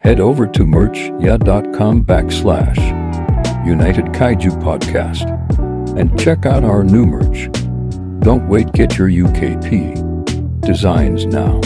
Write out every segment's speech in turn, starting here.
Head over to merchya.com/United Kaiju Podcast and check out our new merch. Don't wait, get your UKP designs now.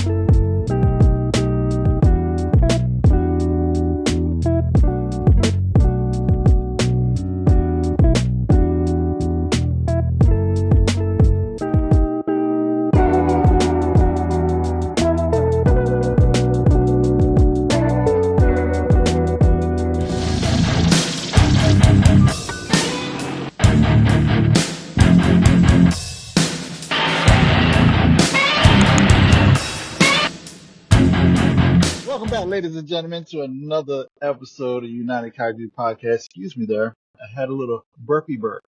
Welcome back, ladies and gentlemen, to another episode of United Kaiju Podcast. Excuse me there. I had a little burpee burp.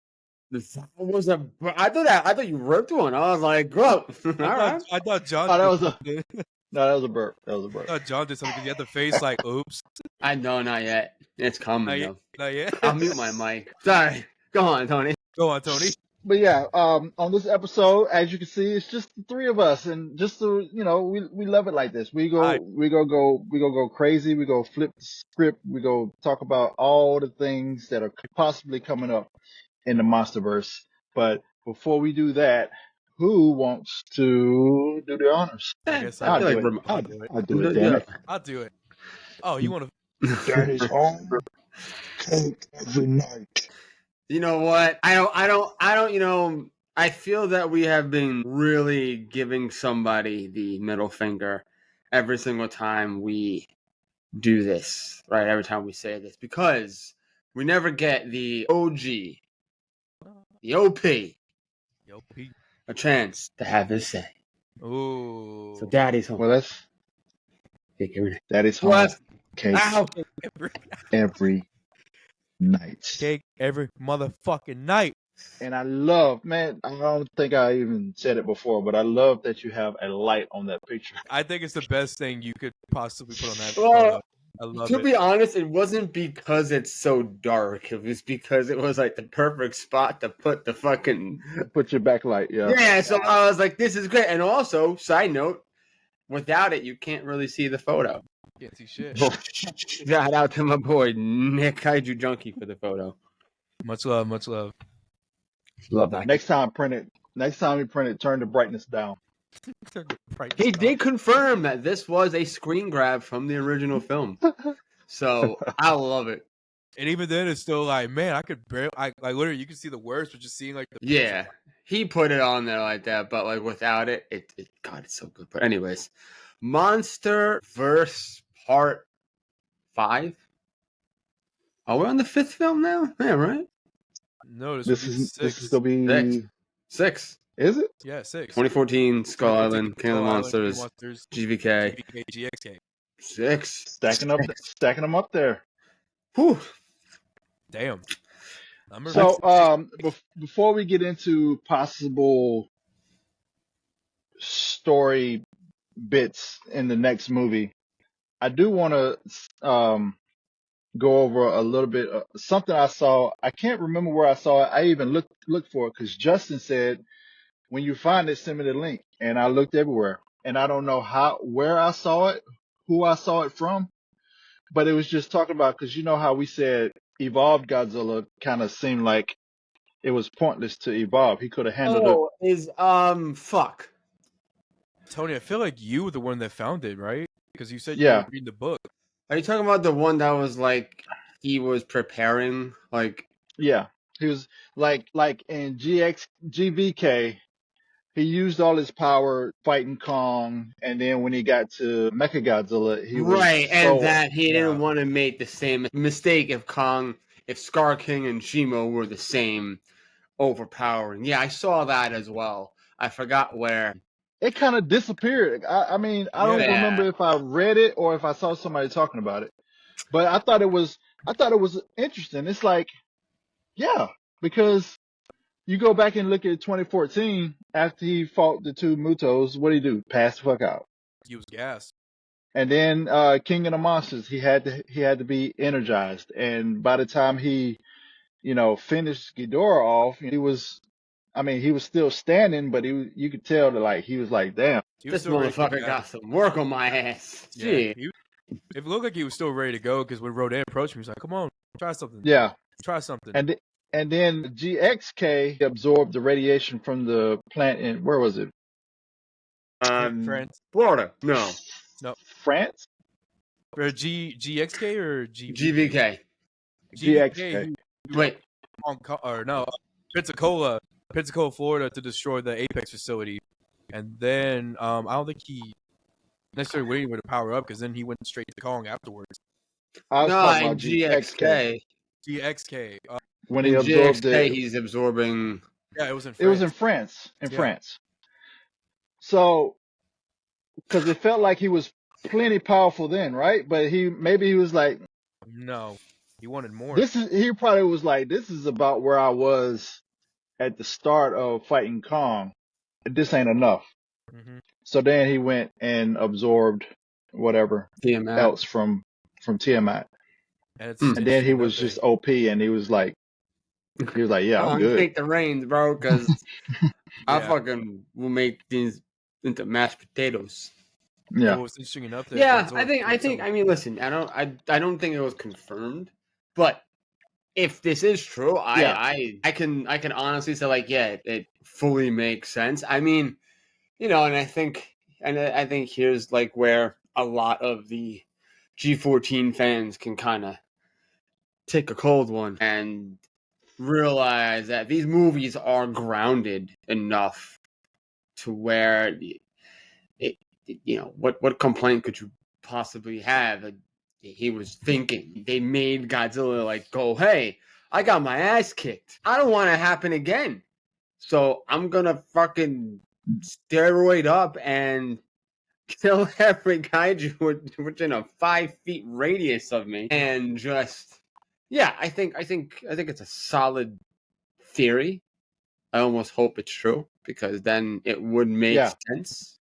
I thought you ripped one. I was like, "Bro, all right." I thought John. Oh, that was did something. No, that was a burp. That was a I burp. thought John did something because he had the face like, "Oops." I know, not yet. It's coming Not yet. though. Not yet. I'll mute my mic. Sorry. Go on, Tony. Go on, Tony. But yeah, on this episode, as you can see, it's just the three of us, and just to, we love it like this. We go crazy. We go flip the script. We go talk about all the things that are possibly coming up in the Monsterverse. But before we do that, who wants to do the honors? I guess I'll do it. I'll do it. I'll do it. Damn it. I'll do it. Oh, you want to? Daddy's home. Cake every night. You know what? I don't. I feel that we have been really giving somebody the middle finger every single time we do this, right? Every time we say this, because we never get the OG, the OP, Yo, Pete. a chance to have his say. Ooh. So, Daddy's home. Well, that's Cake every night. Daddy's home. What? Cake Ow. every night. Cake every motherfucking night. And I love, man, I don't think I even said it before, but I love that you have a light on that picture. I think it's the best thing you could possibly put on that. Well, I love To it. be honest, it wasn't because it's so dark. It was because it was like the perfect spot to put the fucking. Put your backlight, yeah. Yeah, so I was like, this is great. And also, side note, without it, you can't really see the photo. Can't see shit. Shout out to my boy, Nick Kaiju Junkie, for the photo. Much love. Much love. Love that. Next time you print it, turn the brightness down. He did confirm that this was a screen grab from the original film. So I love it. And even then, it's still like, man, I could barely, like literally, you can see the words, but just seeing like the Yeah, he put it on there like that, but like without it, God, it's so good. But anyways, Monsterverse Part 5. Are we on the 5th film now? Yeah, right. No, This would be is six. gonna be 6. Is it? Yeah, 6. 2014 Skull Island, King of the Skull Island, Monsters, Monsters, GVK. GVK, GXK. 6. Stacking them up there. Whew. Damn. Number So before we get into possible story bits in the next movie, I do want to go over a little bit something I saw. I can't remember where I saw it. I even looked for it because Justin said, when you find it, send me the link. And I looked everywhere, and I don't know where I saw it, who I saw it from, but it was just talking about, because you know how we said evolved Godzilla kind of seemed like it was pointless to evolve. He could have handled it. Is fuck. Tony, I feel like you were the one that found it, right? Because you said you Yeah. were reading the book. Are you talking about the one that was like he was preparing like? Yeah, he was like in GVK. He used all his power fighting Kong, and then when he got to Mechagodzilla, he was Right, and that he Yeah. didn't want to make the same mistake if Scar King and Shimo were the same overpowering. Yeah, I saw that as well. I forgot where. it kind of disappeared. I mean, I don't Yeah. remember if I read it or if I saw somebody talking about it, but I thought it was interesting. It's like, yeah, because you go back and look at 2014 after he fought the two Mutos. What did he do? Pass the fuck out. He was gassed. And then King of the Monsters, he had to be energized. And by the time he, finished Ghidorah off, he was still standing, but you could tell that like he was like, damn. He was This still really motherfucker gassed. got some work on my ass. Yeah, Gee. It looked like he was still ready to go because when Rodan approached me, he was like, "Come on, try something. Yeah. Try something." And then GXK absorbed the radiation from the plant in, where was it? France. Florida. No. No. France? Or GXK or GVK? GVK. GXK. He Wait. Pensacola, Florida, to destroy the Apex facility, and then I don't think he necessarily waited to power up because then he went straight to Kong afterwards. I was No, talking in about GXK. GXK. When In he absorbed GXK, it. he's absorbing. Yeah, it was in France. It was in France. In Yeah. France. So, because it felt like he was plenty powerful then, right? But maybe he was like, No, he wanted more. he probably was like, this is about where I was at the start of fighting Kong. This ain't enough. Mm-hmm. So then he went and absorbed whatever Tiamat. else from Tiamat. And, it's And then he interesting was that just OP, and he was like, yeah, I'm good. Take the reins, bro, because I Yeah. fucking will make these into mashed potatoes. Yeah. Well, it's interesting enough that Yeah, Godzilla I think. I mean, listen, I don't think it was confirmed, but if this is true, I can honestly say, like, yeah, it fully makes sense. I mean, and I think here's like where a lot of the G14 fans can kind of take a cold one and realize that these movies are grounded enough to where what complaint could you possibly have? He was thinking. They made Godzilla like go, hey, I got my ass kicked. I don't want to happen again. So I'm gonna fucking steroid up and kill every kaiju within a 5 feet radius of me, and just I think it's a solid theory. I almost hope it's true because then it would make sense.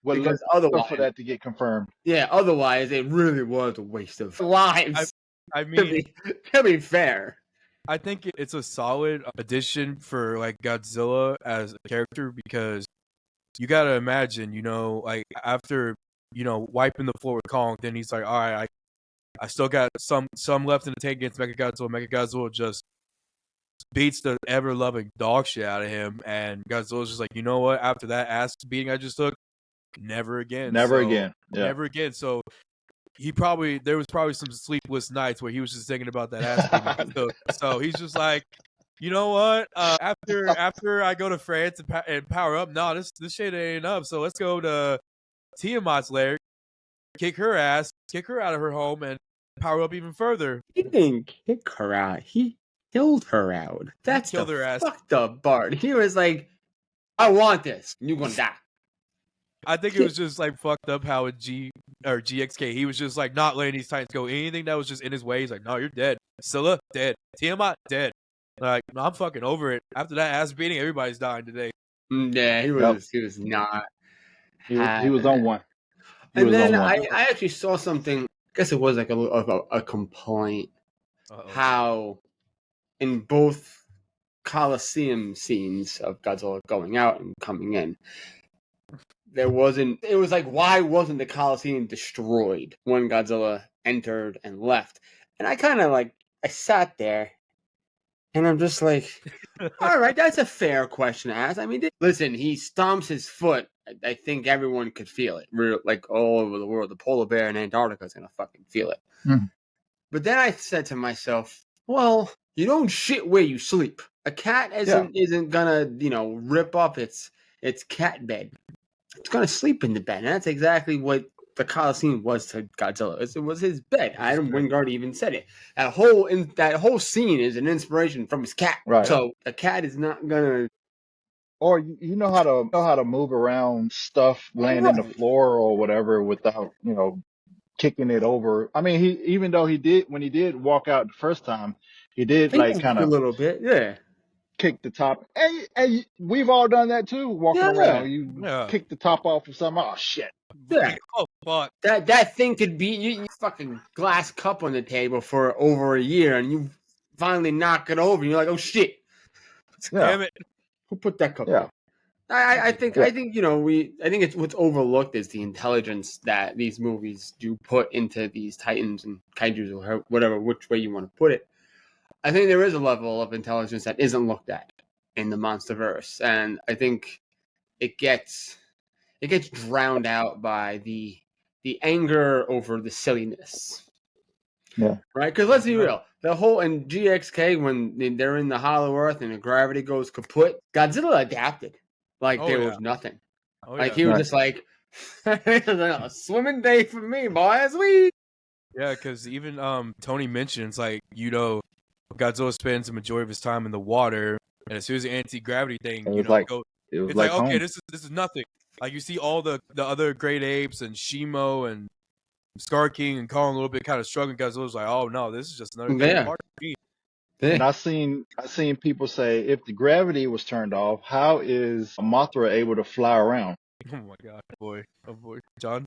Well, Because look otherwise, for that to get confirmed. Yeah, otherwise it really was a waste of lives. I mean, to be fair, I think it's a solid addition for like Godzilla as a character because you gotta imagine, like after wiping the floor with Kong, then he's like, all right, I still got some left in the tank against Mechagodzilla. Mechagodzilla just beats the ever loving dog shit out of him, and Godzilla's just like, you know what? After that ass beating I just took, never again. Never again. Yeah. Never again. So there was probably some sleepless nights where he was just thinking about that ass beating. So he's just like, you know what? After I go to France and power up, no, this shit ain't up. So let's go to Tiamat's lair, kick her ass, kick her out of her home, and power up even further. He didn't kick her out. He killed her out. That's killed her ass. Fucked up part. He was like, I want this. You're gonna die. I think it was just like fucked up how GXK, he was just like not letting these Titans go. Anything that was just in his way, he's like, no, you're dead. Scylla, dead. Tiamat, dead. Like, no, I'm fucking over it. After that ass beating, everybody's dying today. Yeah, he was not. He was on one. I actually saw something. I guess it was like a complaint. Uh-oh. How in both Coliseum scenes of Godzilla going out and coming in, it was like, why wasn't the Coliseum destroyed when Godzilla entered and left? And I kind of I sat there and I'm just like, all right, that's a fair question to ask. I mean, listen, he stomps his foot. I think everyone could feel it. Like all over the world, the polar bear in Antarctica is going to fucking feel it. Mm. But then I said to myself, well, you don't shit where you sleep. A cat isn't going to, rip up its cat bed. It's going to sleep in the bed. And that's exactly what the Coliseum was to Godzilla. It was his bed. Adam Wingard even said it. That whole scene is an inspiration from his cat. Right. So a cat is not going to. Or you know how to move around stuff laying in the floor or whatever without, kicking it over. I mean, even though when he did walk out the first time, he did like kind a of little bit, kick the top. And we've all done that too, walking around. You kick the top off of something. Oh shit. Yeah. Oh fuck. That thing could be you fucking glass cup on the table for over a year, and you finally knock it over, and you're like, oh shit. Yeah. Damn it. Who put that cup Yeah. there? I think Yeah. I think I think it's what's overlooked is the intelligence that these movies do put into these titans and kaijus or whatever which way you want to put it. I think there is a level of intelligence that isn't looked at in the Monsterverse, and I think it gets drowned out by the anger over the silliness. Yeah. Right? Because let's be real, the whole in GXK when they're in the Hollow Earth and the gravity goes kaput, Godzilla adapted like Oh there yeah. was nothing. Oh Like yeah. he was Right. just like a swimming day for me, boys. We Yeah, because even Tony mentions like Godzilla spends the majority of his time in the water, and as soon as the anti gravity thing It was like go, it was it's like like okay, home. this is nothing. Like you see all the other great apes and Shimo and Scar King and Kong a little bit kind of struggling. Godzilla's like, oh no, this is just another day yeah. apart for me. And Yeah. I seen people say if the gravity was turned off, how is Mothra able to fly around? Oh my god, oh boy, John.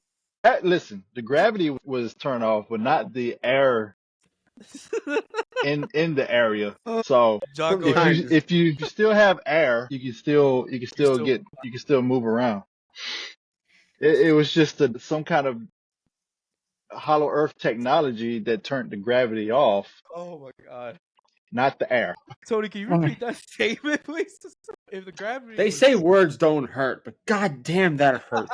Listen, the gravity was turned off, but not the air in the area. So John, go ahead. Sometimes if you still have air, you can still Still, you can still move around. It was just some kind of hollow earth technology that turned the gravity off, oh my god, not the air. Tony, can you repeat that statement, please? If the gravity they was say words don't hurt, but god damn that hurt.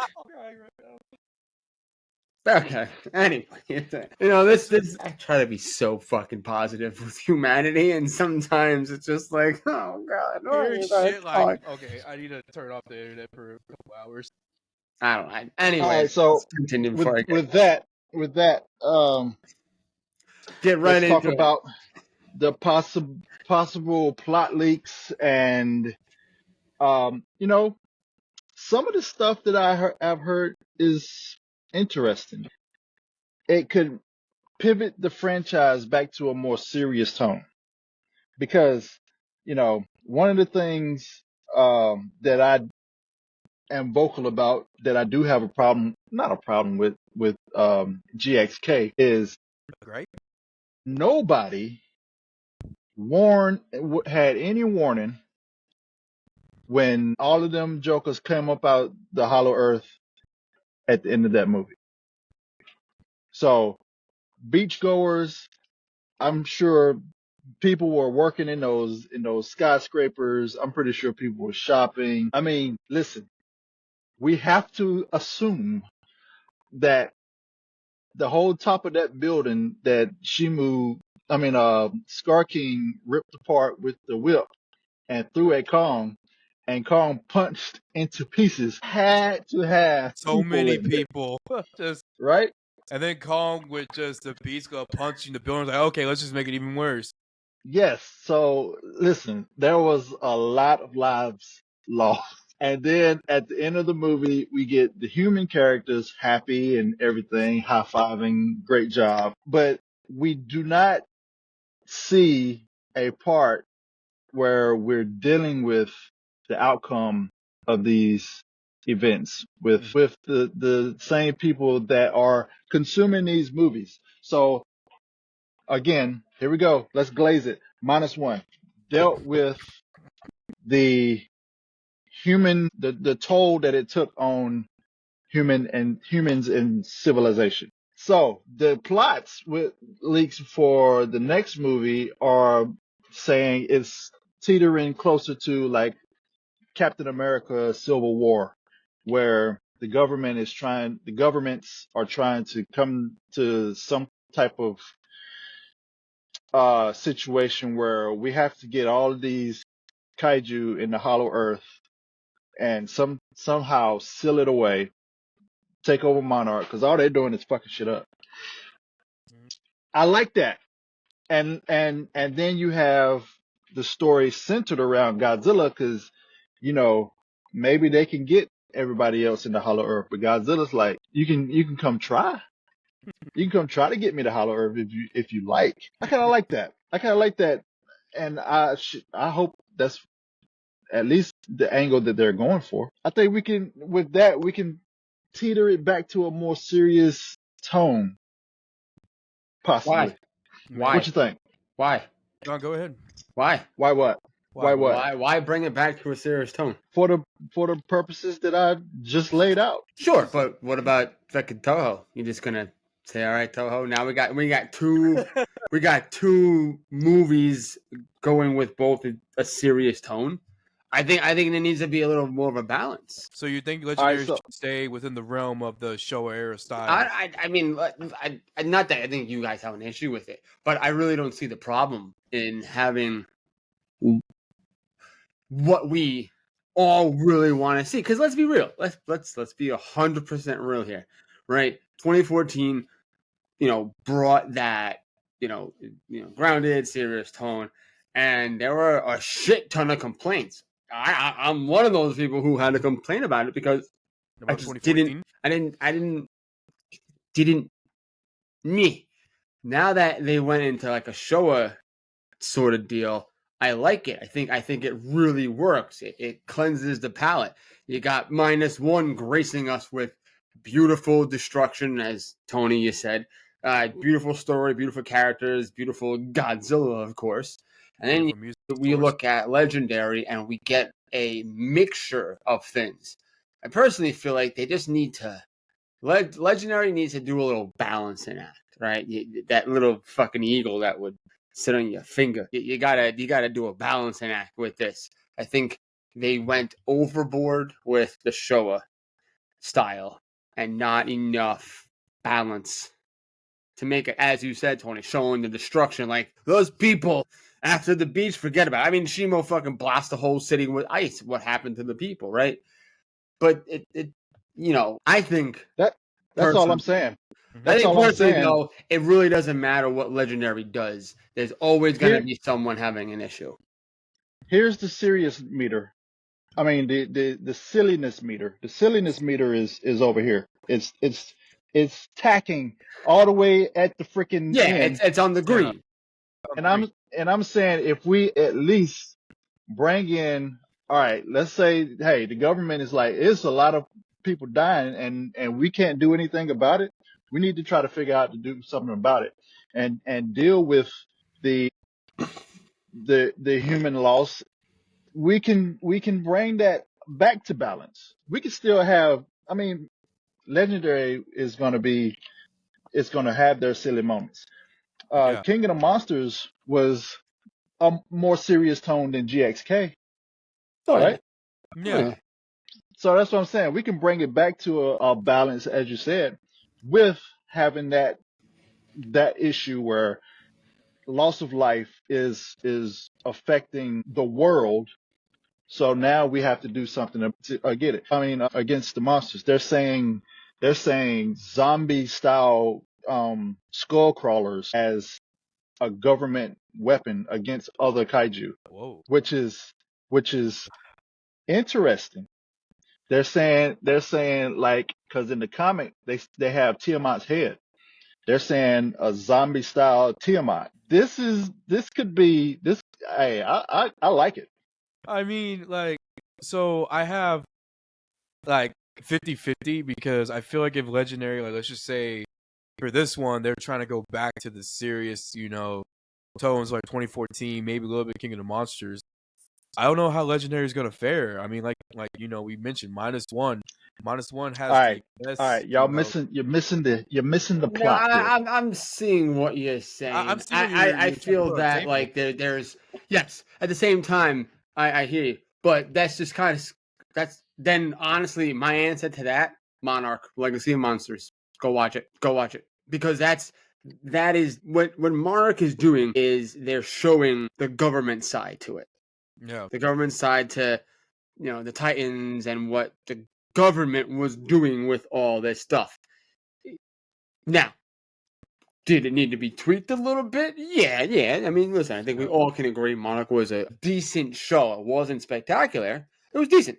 Okay. Anyway, this I try to be so fucking positive with humanity, and sometimes it's just like, oh god, what are hearing you guys shit like, talking? okay, I need to turn off the internet for a couple hours. I don't know. All Anyways, right, so let's continue before I with that, get right let's talk into it. about the possible plot leaks and some of the stuff that I've heard is interesting. It could pivot the franchise back to a more serious tone because one of the things that I am vocal about that I do have a problem, not a problem with GXK is Right? nobody had any warning when all of them jokers came up out the Hollow Earth at the end of that movie. So beachgoers, I'm sure people were working in those skyscrapers. I'm pretty sure people were shopping. I mean, listen, we have to assume that the whole top of that building that Scar King ripped apart with the whip and threw at Kong, and Kong punched into pieces, had to have So people many in there, people, just right? and then Kong with just the beast go punching the building. Like, okay, let's just make it even worse. Yes. So listen, there was a lot of lives lost. And then at the end of the movie, we get the human characters happy and everything, high fiving, great job. But we do not see a part where we're dealing with the outcome of these events with the same people that are consuming these movies. So again, here we go. Let's glaze it. -1 dealt with the the toll that it took on humans and civilization. So the plots with leaks for the next movie are saying it's teetering closer to like Captain America Civil War, where the governments are trying to come to some type of situation where we have to get all of these kaiju in the Hollow Earth and somehow seal it away, take over Monarch, because all they're doing is fucking shit up. I like that. And then you have the story centered around Godzilla, because maybe they can get everybody else in the Hollow Earth, but Godzilla's like, you can come try. You can come try to get me to Hollow Earth if you like. I kind of like that. And I hope that's at least the angle that they're going for. I think we can teeter it back to a more serious tone, Why? possibly. Maybe. What Why? you think? Why? John, go ahead. Why? Why what? Why what? Why bring it back to a serious tone? For the purposes that I just laid out. Sure, but what about fucking Toho? You're just gonna say, all right, Toho. Now we got two movies going with both a serious tone. I think there needs to be a little more of a balance. So you think All right, Legendary so should stay within the realm of the Showa era style? I mean, not that I think you guys have an issue with it, but I really don't see the problem in having what we all really want to see. Because let's be real. Let's be 100% real here, right? 2014, brought that, grounded, serious tone, and there were a shit ton of complaints. I'm one of those people who had to complain about it because I About just 2014? didn't me. Now that they went into like a Showa sort of deal, I like it. I think it really works. It cleanses the palate. You got -1 gracing us with beautiful destruction, as Tony you said. Beautiful story, beautiful characters, beautiful Godzilla, of course. And then Beautiful music, of we course. look at Legendary and we get a mixture of things. I personally feel like they just need to Legendary needs to do a little balancing act, right? That little fucking eagle that would sit on your finger. You gotta do a balancing act with this. I think they went overboard with the Showa style and not enough balance to make it, as you said, Tony, showing the destruction. Like those people after the beach, forget about it. I mean, Shimo fucking blast the whole city with ice. What happened to the people, right? But I think that's all I'm saying. Mhm. That's all I'm personally, saying. though, it really doesn't matter what Legendary does. There's always going to be someone having an issue. Here's the serious meter. I mean the silliness meter. The silliness meter is over here. It's tacking all the way at the freaking Yeah, end. it's on the green. And I'm saying if we at least bring in, all right, let's say, hey, the government is like, it's a lot of people dying and we can't do anything about it. We need to try to figure out to do something about it and deal with the human loss. We can bring that back to balance. We can still have, I mean, Legendary is going to have their silly moments. Yeah. King of the Monsters was a more serious tone than GXK, Oh, right? Yeah. So that's what I'm saying. We can bring it back to a balance, as you said, with having that issue where loss of life is affecting the world. So now we have to do something to get it. I mean, against the monsters. They're saying zombie style skull crawlers as a government weapon against other kaiju, Whoa. which is interesting. They're saying like, because in the comic they have Tiamat's head. They're saying a zombie style Tiamat. This could be this. Hey, I like it. I mean, like, so I have like 50-50 because I feel like if Legendary, like, let's just say for this one, they're trying to go back to the serious, tones like 2014, maybe a little bit King of the Monsters. I don't know how Legendary is gonna fare. I mean, like we mentioned, -1. -1 has All right, the best. all right, y'all missing. You're missing the No, plot here. I'm seeing what you're saying. I'm seeing what you're I trying to feel put on the that table. like there's yes. At the same time, I hear you, but that's just kind of then honestly my answer to that Monarch Legacy of Monsters. Go watch it. Go watch it because that is what Monarch is doing is they're showing the government side to it. Yeah. The government side to the Titans and what the government was doing with all this stuff. Now, did it need to be tweaked a little bit? Yeah. I mean, listen, I think we all can agree Monarch was a decent show. It wasn't spectacular. It was decent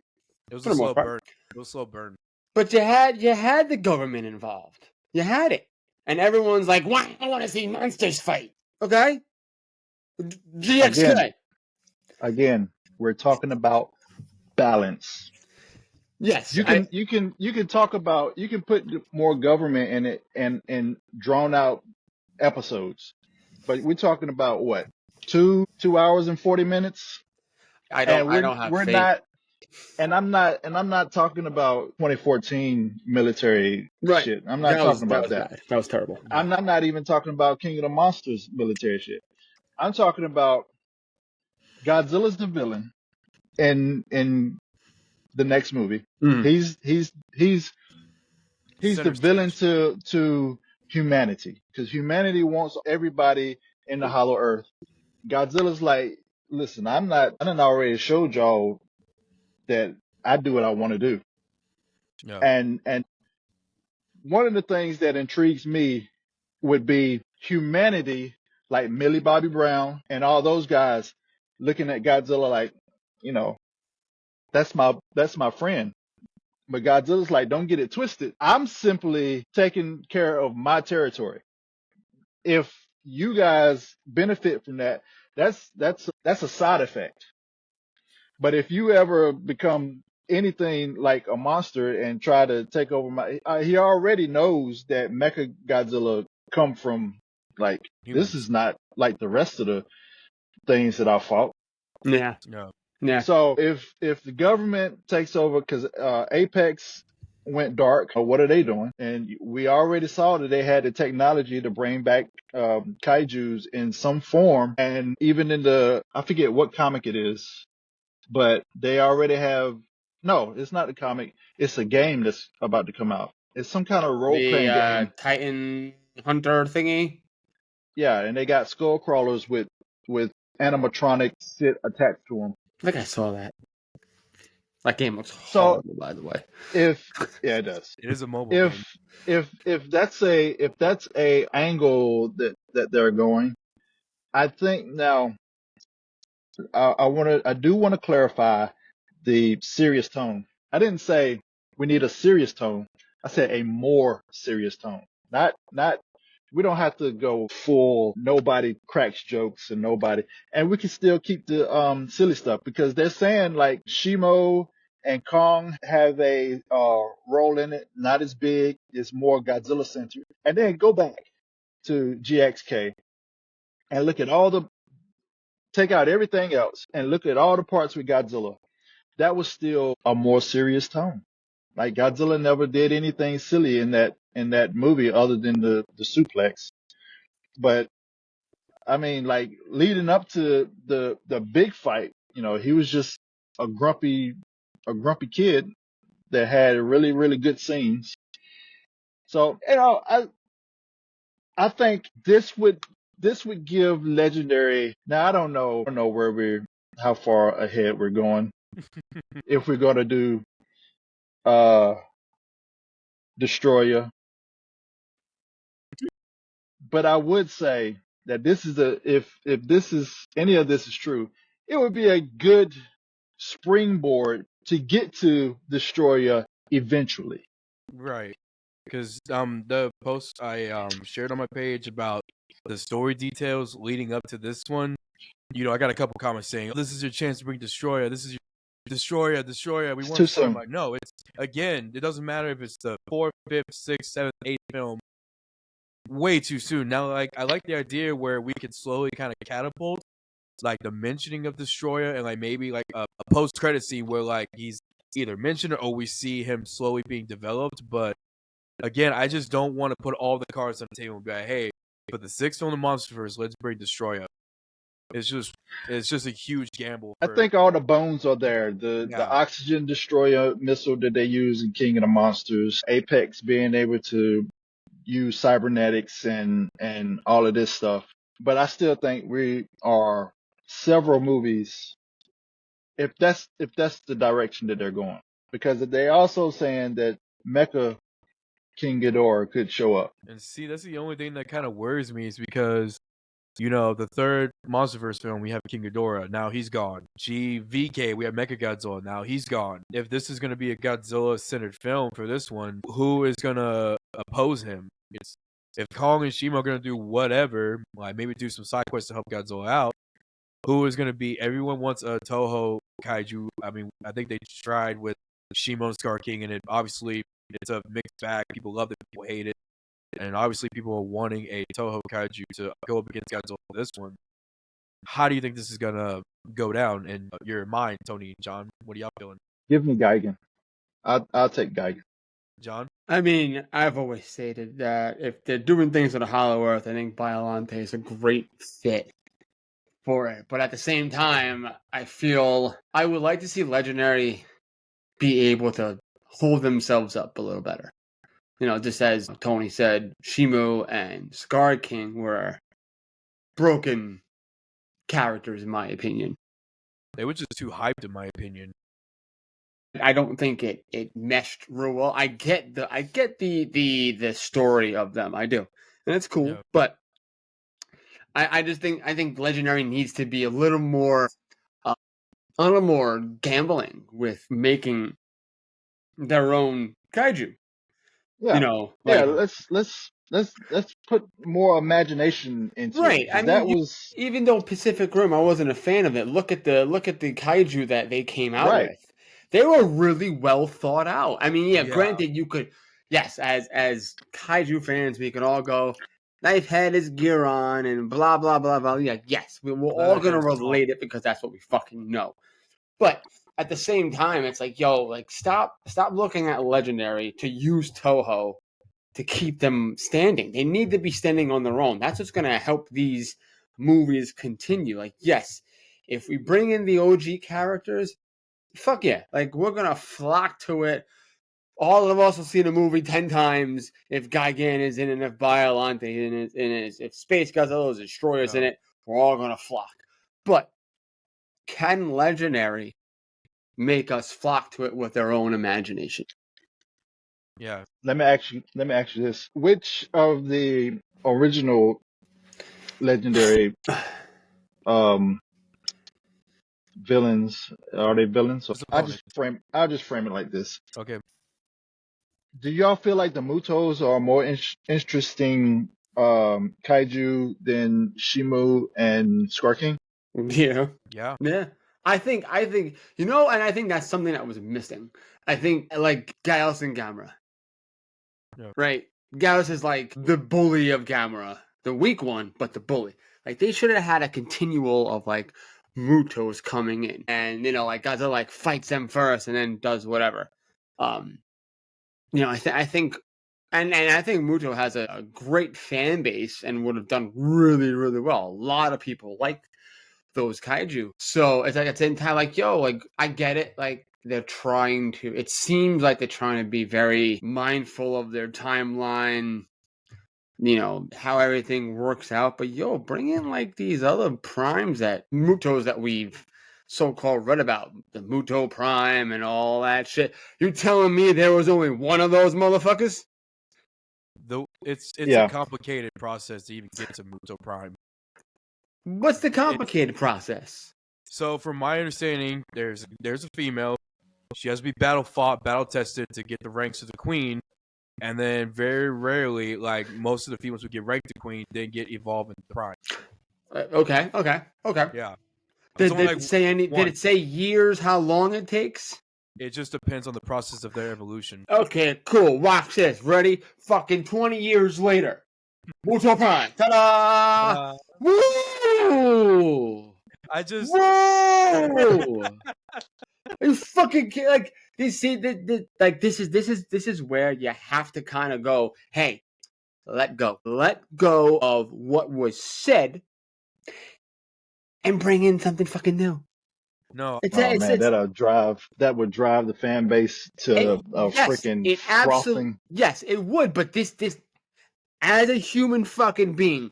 It was for a the slow most part. burn. It was a slow burn. But you had the government involved. You had it. And everyone's like, why? I want to see monsters fight. Okay? GXK. Again, we're talking about balance. Yes. You can talk about, you can put more government in it and drawn out episodes, but we're talking about what, 2 hours and 40 minutes. I And don't have we're faith. not, and I'm not talking about 2014 military Right. shit. I'm not talking about that. bad. That was terrible. I'm not even talking about King of the Monsters military shit. I'm talking about Godzilla's the villain in the next movie. Mm. He's the Center villain stage. to humanity because humanity wants everybody in the Hollow Earth. Godzilla's like, listen, I'm not. I done already showed y'all that I do what I want to do, Yeah. and one of the things that intrigues me would be humanity, like Millie Bobby Brown and all those guys, looking at Godzilla like, you know, that's my friend. But Godzilla's like, don't get it twisted. I'm simply taking care of my territory. If you guys benefit from that, that's a side effect. But if you ever become anything like a monster and try to take over my, he already knows that Mecha Godzilla come from like this Humans. is not like the rest of the things that I fought. Yeah. Yeah. Yeah. So if the government takes over, because Apex went dark, what are they doing? And we already saw that they had the technology to bring back kaiju's in some form, and even in the I forget what comic it is, but they already have. No, it's not a comic. It's a game that's about to come out. It's some kind of role playing game. Titan Hunter thingy. Yeah, and they got skull crawlers with animatronic shit attached to them. I think I saw that. That game looks So horrible, by the way. if yeah, it does. It is a mobile game. If that's a angle that they're going, I think now I do want to clarify the serious tone. I didn't say we need a serious tone. I said a more serious tone. Not we don't have to go full nobody cracks jokes and nobody, and we can still keep the silly stuff because they're saying like Shimo and Kong have a role in it, not as big, it's more Godzilla centered. And then go back to GXK and look at all the take out everything else and look at all the parts with Godzilla. That was still a more serious tone. Like Godzilla never did anything silly in that movie other than the suplex. But I mean, like leading up to the big fight, you know, he was just a grumpy kid that had really good scenes. So you know, I think this would give Legendary. Now I don't know where we're how far ahead we're going. If we're gonna do uh Destroyer, but I would say that this is a if this is any of this is true, it would be a good springboard to get to Destroyer eventually. Right. Because the post I shared on my page about the story details leading up to this one, I got a couple comments saying, "This is your chance to bring Destroyer. This is your Destroyer. We It's want too to start." I'm soon. like, no, it's again. It doesn't matter if it's the fourth, fifth, sixth, seventh, eighth film. Way too soon. Now, like I like the idea where we could slowly kind of catapult, like the mentioning of Destroyer, and like maybe like a post credit scene where like he's either mentioned or we see him slowly being developed, but again, I just don't want to put all the cards on the table and be like, hey, for the sixth on the Monsterverse, let's bring Destroyer. It's just a huge gamble I for think all the bones are there. The yeah. oxygen destroyer missile that they use in King of the Monsters, Apex being able to use cybernetics and all of this stuff. But I still think we are several movies if that's the direction that they're going. Because they also saying that Mecha King Ghidorah could show up. And see, that's the only thing that kind of worries me is because the third Monsterverse film, we have King Ghidorah. Now he's gone. GVK, we have Mechagodzilla. Now he's gone. If this is going to be a Godzilla-centered film for this one, who is going to oppose him? If Kong and Shimo are going to do whatever, like maybe do some side quests to help Godzilla out, who is going to be? Everyone wants a Toho kaiju. I mean, I think they tried with Shimo and Scar King, and obviously it's a mixed bag. People love it, people hate it. And obviously, people are wanting a Toho kaiju to go up against Godzilla for this one. How do you think this is gonna go down in your mind, Tony and John? What are y'all feeling? Give me Gigan. I'll take Gigan. John? I mean, I've always stated that if they're doing things on a Hollow Earth, I think Biollante is a great fit for it. But at the same time, I feel I would like to see Legendary be able to hold themselves up a little better. Just as Tony said, Shimu and Scar King were broken characters, in my opinion. They were just too hyped, in my opinion. I don't think it meshed real well. I get the story of them. I do, and it's cool. Yeah. But I think Legendary needs to be a little more gambling with making their own kaiju. Yeah. Let's put more imagination into right. it. I 'Cause that mean, was even though Pacific Rim, I wasn't a fan of it. Look at the kaiju that they came out right. with. They were really well thought out. I mean, yeah. Yeah. Granted, you could, yes, as kaiju fans, we can all go, Knife Head is Giron and blah blah blah blah. Yeah, yes, we're all gonna relate it because that's what we fucking know. But at the same time, it's like, yo, like stop looking at Legendary to use Toho to keep them standing. They need to be standing on their own. That's what's going to help these movies continue. Like, yes, if we bring in the OG characters, fuck yeah. Like, we're going to flock to it. All of us will see the movie 10 times if Gigan is in it, if Biollante is in it, if Space Godzilla is Destroyer's in it, we're all going to flock. But can Legendary make us flock to it with their own imagination? Yeah. Let me ask you this. Which of the original Legendary villains are they villains? So I'll just frame it like this. Okay. Do y'all feel like the Mutos are more interesting kaiju than Shimu and Scar King? Yeah. Yeah. Yeah. I think, and I think that's something that was missing. I think, like, Gaius and Gamera. Yeah. Right? Gaius is like the bully of Gamera. The weak one, but the bully. Like, they should have had a continual of, like, Mutos coming in. And, like, Godzilla, like, fights them first and then does whatever. I think... And I think Muto has a great fan base and would have done really, really well. A lot of people like those kaiju. So it's like at the same time, like, yo, like, I get it. Like, it seems like they're trying to be very mindful of their timeline, how everything works out. But yo, bring in like these other primes Mutos that we've so-called read about, the Muto Prime and all that shit. You telling me there was only one of those motherfuckers? It's Yeah. a complicated process to even get to Muto Prime. What's the complicated process? So, from my understanding, there's a female. She has to be battle tested to get the ranks of the queen, and then very rarely, like most of the females who get ranked to queen, then get evolved into prime. Okay. Yeah. Did it say years? How long it takes? It just depends on the process of their evolution. Okay, cool. Watch this. Ready? Fucking 20 years later. Muto Prime. Ta-da! Woo! Whoa! You fucking like this. See, this is where you have to kind of go. Hey, let go of what was said, and bring in something fucking new. No, Man, that would drive the fan base to freaking frothing. Yes, it would. But this, as a human fucking being,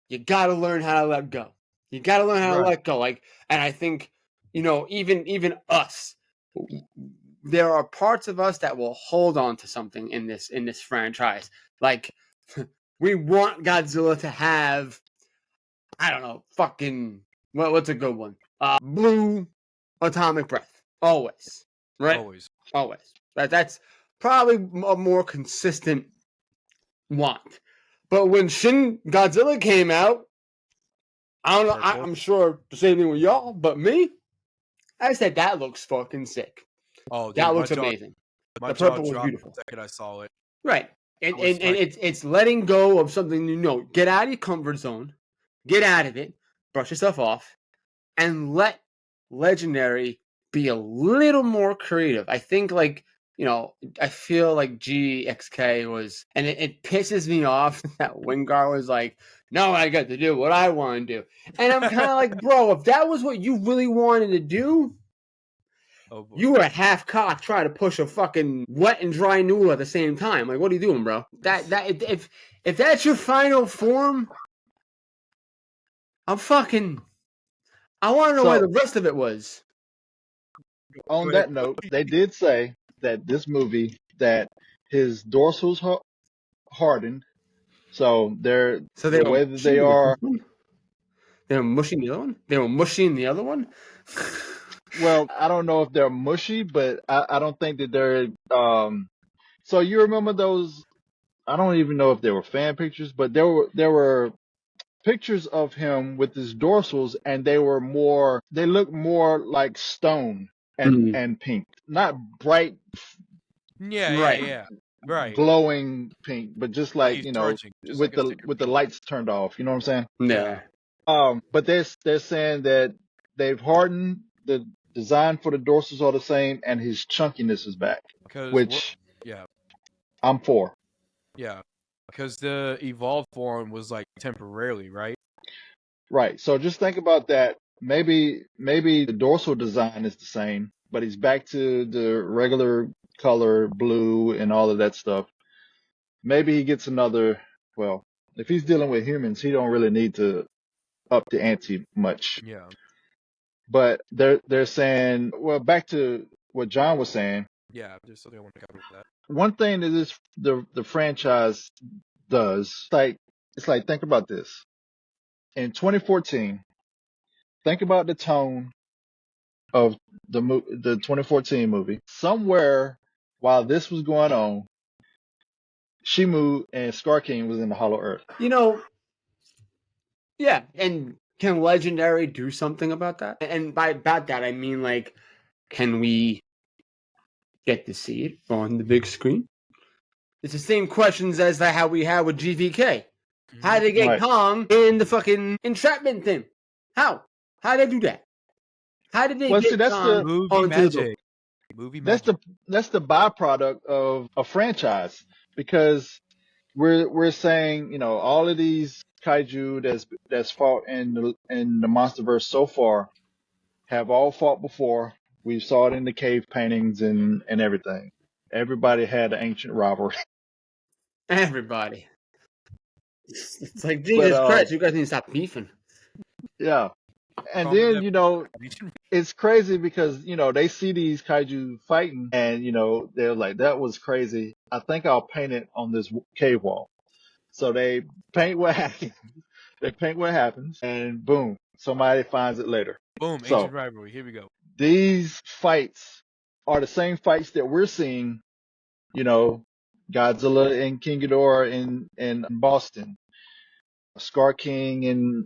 you gotta learn how to let go. You gotta learn how to let go. Like, and I think, even us, there are parts of us that will hold on to something in this franchise. Like, we want Godzilla to have, I don't know, fucking, what's a good one? Blue atomic breath. Always. Right? Always. That's probably a more consistent want. But when Shin Godzilla came out, I don't know, I'm sure the same thing with y'all, but me, I said that looks fucking sick. Oh, dude, that looks amazing. The purple was beautiful. The second I saw it. Right. And it's letting go of something you know. Get out of your comfort zone. Get out of it. Brush yourself off. And let Legendary be a little more creative. I think like, I feel like GXK was, and it pisses me off that Wingard was like, no, I got to do what I want to do. And I'm kind of like, bro, if that was what you really wanted to do, Oh boy. you were a half cock trying to push a fucking wet and dry noodle at the same time. Like, what are you doing, bro? That if that's your final form, I want to know where the So rest of it was. on Go ahead. that note, they did say that this movie that his dorsal's hardened. So they're So they the were way that they mushing the are. first one? They were mushing the other one? They were mushing the other one? Well, I don't know if they're mushy, but I don't think that they're. So you remember those? I don't even know if they were fan pictures, but there were pictures of him with his dorsals, and they were more. They looked more like stone Mm. and pink, not bright Right. Yeah. Right. glowing pink, but just Like like he's charging, just like with a the sticker with the pink. lights turned off. You know what I'm saying? Yeah. But they're saying that they've hardened the design for the dorsals are the same, and his chunkiness is back, Because what? which Yeah. I'm for. Yeah. Because the evolved form was like temporarily, right? Right. So just think about that. Maybe the dorsal design is the same, but he's back to the regular color, blue, and all of that stuff. Maybe he gets another. Well, if he's dealing with humans, he don't really need to up the ante much. Yeah. But they're saying, well, back to what John was saying. Yeah. There's something I want to cover with that. One thing that the franchise does, it's like think about this. In 2014, think about the tone of the 2014 movie. Somewhere while this was going on, Shimu and Scar King was in the Hollow Earth. Yeah. And can Legendary do something about that? And by about that, I mean, like, can we get to see it on the big screen? It's the same questions as how we had with GVK. How did they get Right. Kong in the fucking entrapment thing? How? How did they do that? How did they Well, see, get Kong Movie onto the boat? magic. Movie that's magic. the byproduct of a franchise because we're saying, all of these kaiju that's fought in the Monsterverse so far have all fought before. We saw it in the cave paintings and everything. Everybody had an ancient rivalry. Everybody. It's like, But Jesus Christ, you guys need to stop beefing. yeah. And Call me then, that. it's crazy because, they see these kaiju fighting and, they're like, that was crazy. I think I'll paint it on this cave wall. So they paint what happens. They paint what happens and boom, somebody finds it later. Boom. So Ancient rivalry. Here we go. these fights are the same fights that we're seeing, Godzilla and King Ghidorah in Boston, Scar King and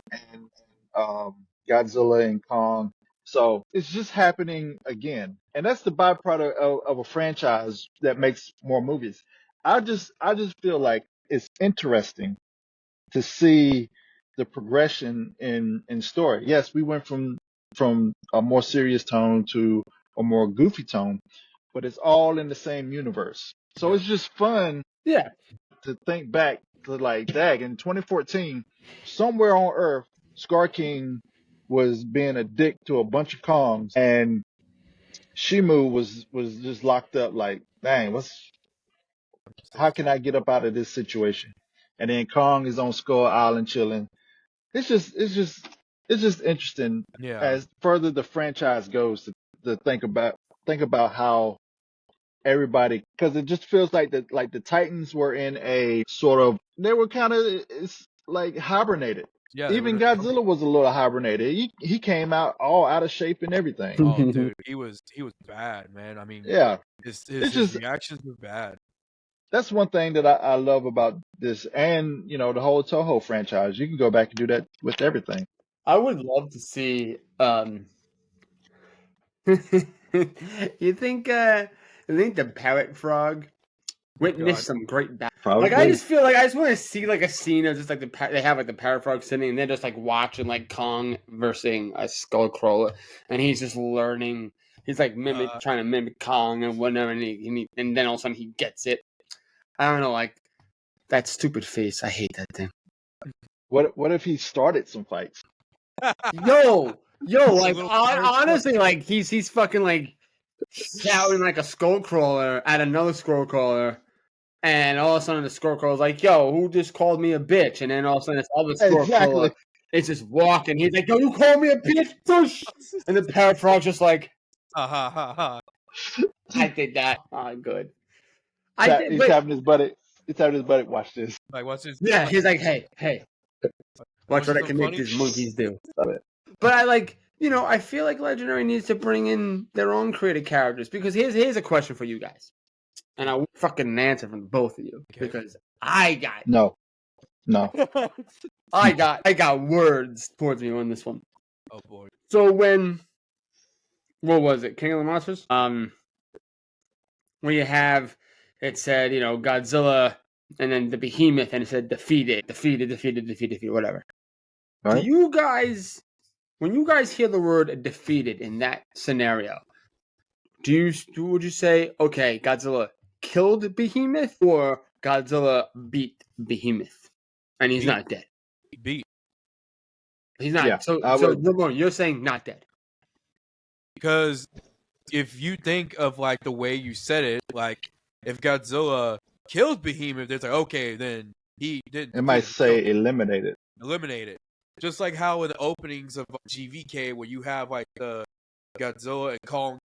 Godzilla and Kong. So it's just happening again, and that's the byproduct of a franchise that makes more movies. I just feel like it's interesting to see the progression in story. Yes, we went from a more serious tone to a more goofy tone, but it's all in the same universe. So Yeah. it's just fun Yeah. to think back to like that in 2014, somewhere on Earth, Scar King was being a dick to a bunch of Kongs, and Shimu was just locked up. Like, dang, how can I get up out of this situation? And then Kong is on Skull Island chilling. It's just interesting Yeah. as further the franchise goes to think about how everybody, because it just feels like the Titans were in a sort of, they were kind of, it's like hibernated. Yeah. They were Even just Godzilla was a little hibernated. He came out all out of shape and everything. oh, dude, he was bad, man. I mean, Yeah, his it's just reactions were bad. that's one thing that I love about this, and the whole Toho franchise. You can go back and do that with everything. I would love to see. You think the parrot frog witness God. some great battle. Probably. Like I just feel like I just want to see like a scene of just like they have like the parafrog sitting and they're just like watching like Kong versus a Skullcrawler, and he's just learning. He's like trying to mimic Kong and whatever, and then all of a sudden he gets it. I don't know, like that stupid face. I hate that thing. What if he started some fights? Yo, like little honestly, like he's fucking like shouting like a Skullcrawler at another Skullcrawler. And all of a sudden, the Skullcrawler's like, "Yo, who just called me a bitch?" And then all of a sudden, this other Skullcrawler Exactly. is just walking. He's like, "Yo, you called me a bitch, push!" And the Parafrog's just like, Ha ha ha ha. "I did that. Oh, good. He's but tapping his buddy. He's tapping his buddy. Watch this. Like, what's this? yeah." He's like, "Hey, watch what I can make these monkeys do." But I like, I feel like Legendary needs to bring in their own creative characters because here's a question for you guys, and I want fucking an answer from both of you because I got. No. I got words towards me on this one. Oh boy. So what was it? King of the Monsters? When you have it said, Godzilla and then the behemoth and it said defeated, whatever. All right. Do you guys, when you guys hear the word defeated in that scenario, would you say, okay, Godzilla killed Behemoth or Godzilla beat Behemoth and he's not dead? Beat. He's not. Yeah, so Ramon, you're saying not dead. Because if you think of like the way you said it, like if Godzilla killed Behemoth, it's like okay, then he did. It might say eliminated. Eliminated. Just like how in the openings of GVK, where you have like the Godzilla and Kong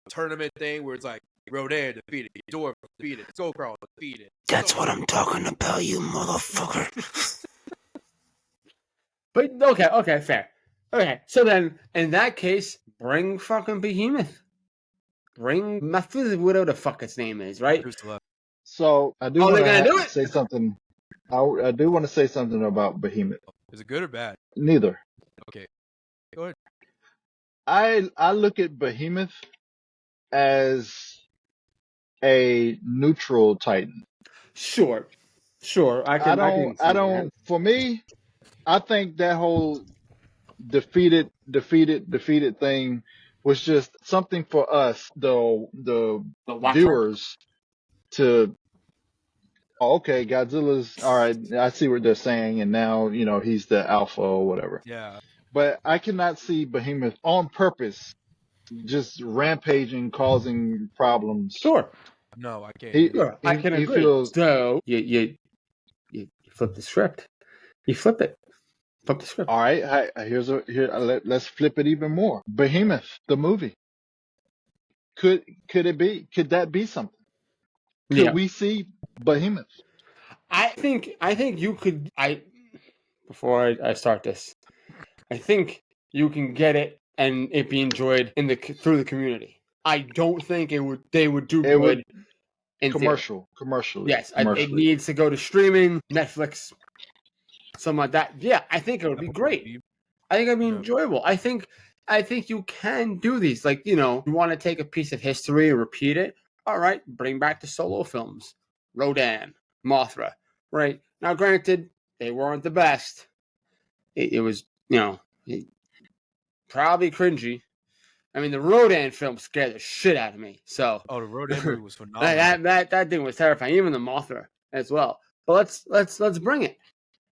tournament thing, where it's like Rodan defeated, Dwarf defeated, Skullcrawler defeated. That's what I'm talking about, you motherfucker. But okay, fair. Okay, so then in that case, bring fucking Behemoth. Bring Methuselah, whatever the fuck its name is, right? So I do Oh, want they're gonna do to it? say something. I do want to say something about Behemoth. Is it good or bad? Neither. Okay, go ahead. I look at Behemoth as a neutral Titan. Sure. I can see that. For me, I think that whole defeated thing was just something for us, the watcher? viewers, to okay, Godzilla's all right. I see what they're saying, and now he's the alpha or whatever. Yeah. But I cannot see Behemoth on purpose just rampaging, causing problems. Sure. No, I can't. I can agree. Feels, so you flip the script. You flip it. Flip the script. all right. Let's flip it even more. Behemoth, the movie. Could that be something? Could we see Behemoth? I think you could. Before I start this, I think you can get it and it be enjoyed through the community. I don't think they would do It good would in commercially. Yes, it commercially. needs to go to streaming, Netflix, something like that. Yeah, I think it would be great. I think it'd be enjoyable. I think you can do these. Like, you want to take a piece of history and repeat it. All right, bring back the solo films. Rodan, Mothra. Right. Now, granted, they weren't the best. It was, probably cringy. I mean, the Rodan film scared the shit out of me. So, the Rodan movie was phenomenal. that thing was terrifying. Even the Mothra as well. But let's bring it,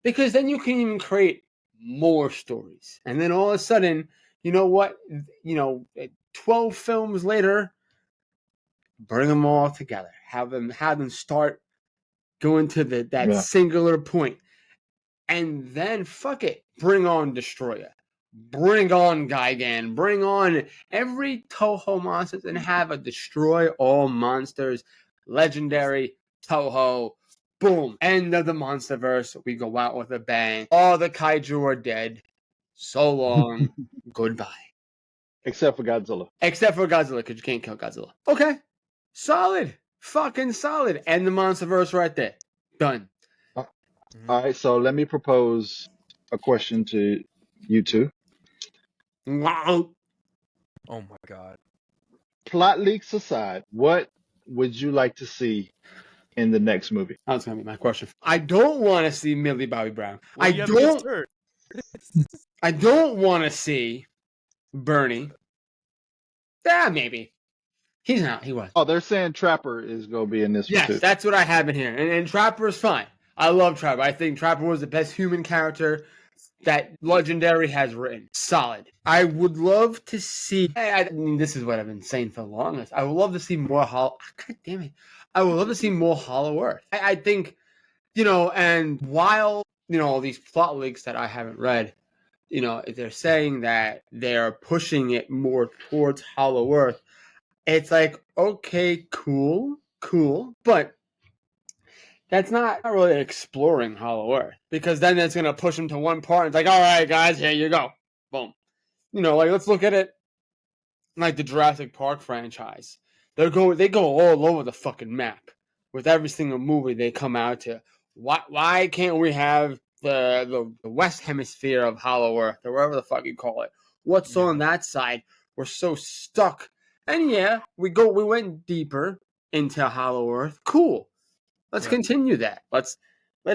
because then you can even create more stories. And then all of a sudden, you know what? 12 films later, bring them all together. Have them start going to that singular point. And then fuck it. Bring on Destroyah. Bring on Gigan. Bring on every Toho monsters and have a Destroy All Monsters legendary Toho. Boom. End of the Monsterverse. We go out with a bang. All the Kaiju are dead. So long. Goodbye. Except for Godzilla. Except for Godzilla, because you can't kill Godzilla. Okay. Solid. Fucking solid. End the Monsterverse right there. Done. All right, so let me propose a question to you two. Wow. Oh my god. Plot leaks aside, what would you like to see in the next movie? That's gonna be my question. I don't want to see Millie Bobby Brown. What do you have against her? I don't want to see Bernie. Yeah, maybe. He's not. He was. Oh, they're saying Trapper is going to be in this one Yes, too. that's what I have in here. And Trapper's fine. I love Trapper. I think Trapper was the best human character that Legendary has written. Solid. I would love to see. I mean, this is what I've been saying for the longest. I would love to see more Hollow. God damn it! I would love to see more Hollow Earth. I think, and while all these plot leaks that I haven't read, they're saying that they're pushing it more towards Hollow Earth. It's like, okay, cool, but that's not really exploring Hollow Earth, because then it's going to push them to one part. It's like, all right, guys, here you go. Boom. Let's look at it like the Jurassic Park franchise. They go all over the fucking map with every single movie they come out to. Why can't we have the West Hemisphere of Hollow Earth, or wherever the fuck you call it? What's on that side? We're so stuck. And yeah, we went deeper into Hollow Earth. Cool. Let's continue that. Let's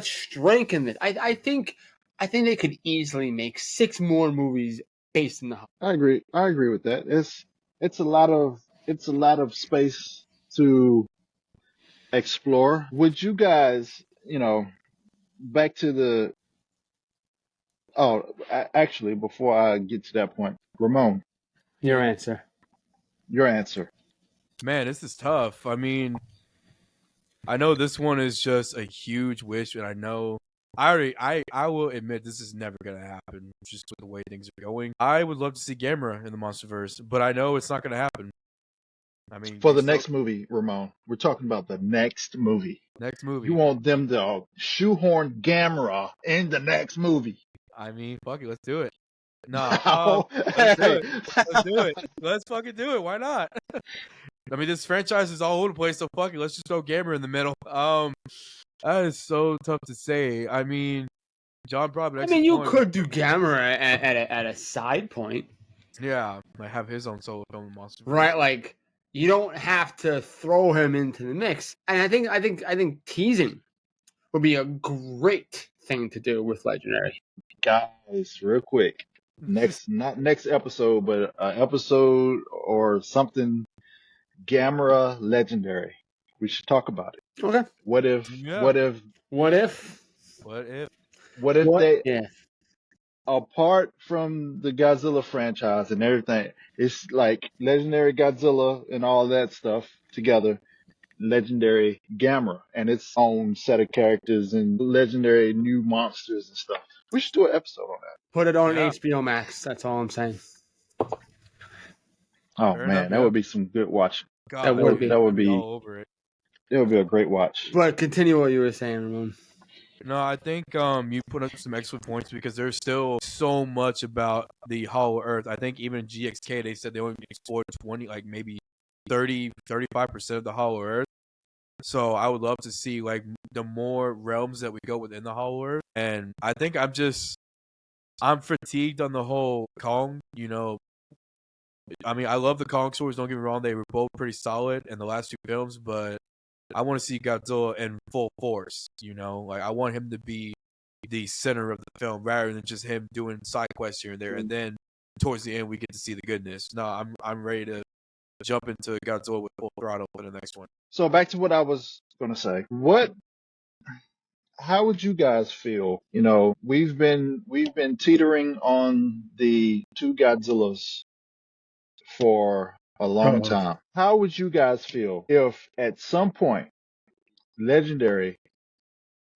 strengthen it. I think they could easily make 6 more movies based in the Hollow. I agree with that. It's a lot of space to explore. Would you guys, back to the actually, before I get to that point, Ramon, Your answer. your answer. Man, this is tough. I mean, I know this one is just a huge wish, and I know I will admit this is never gonna happen, just with the way things are going. I would love to see Gamera in the Monsterverse, but I know it's not gonna happen. I mean, For the next movie, Ramon, we're talking about the next movie. next movie. You want them to shoehorn Gamera in the next movie? I mean, fuck it, let's do it. Nah, Oh, let's do it. Let's do it. Let's fucking do it. Why not? I mean, this franchise is all over the place, so fuck it. Let's just throw Gamer in the middle. That is so tough to say. I mean, John brought I mean, you could do Gamera at a side point. Yeah, like have his own solo film in Monster. Right, like you don't have to throw him into the mix. And I think teasing would be a great thing to do with Legendary. guys, real quick. Not next episode, but an episode or something. Gamera Legendary. We should talk about it. Okay. What if? Yeah. What if? What if? What if they? Yeah. Apart from the Godzilla franchise and everything, it's like Legendary Godzilla and all that stuff together. Legendary Gamera and its own set of characters and legendary new monsters and stuff. We should do an episode on that. Put it on HBO Max. That's all I'm saying. Oh Fair man, enough, that would be some good watching. God, that would be all over it. It would be a great watch. But continue what you were saying, Ramon. No, I think you put up some excellent points because there's still so much about the Hollow Earth. I think even GXK, they said they only explored 20, like maybe 30, 35% of the Hollow Earth. So I would love to see like the more realms that we go within the Hollow Earth. And I think I'm fatigued on the whole Kong, I mean, I love the Kong stories, don't get me wrong, they were both pretty solid in the last 2 films, but I want to see Godzilla in full force, like I want him to be the center of the film rather than just him doing side quests here and there, and then towards the end we get to see the goodness. No, I'm ready to jump into Godzilla with full throttle for the next one. So back to what I was gonna say. How would you guys feel? We've been teetering on the 2 Godzillas for a long time. How would you guys feel if at some point Legendary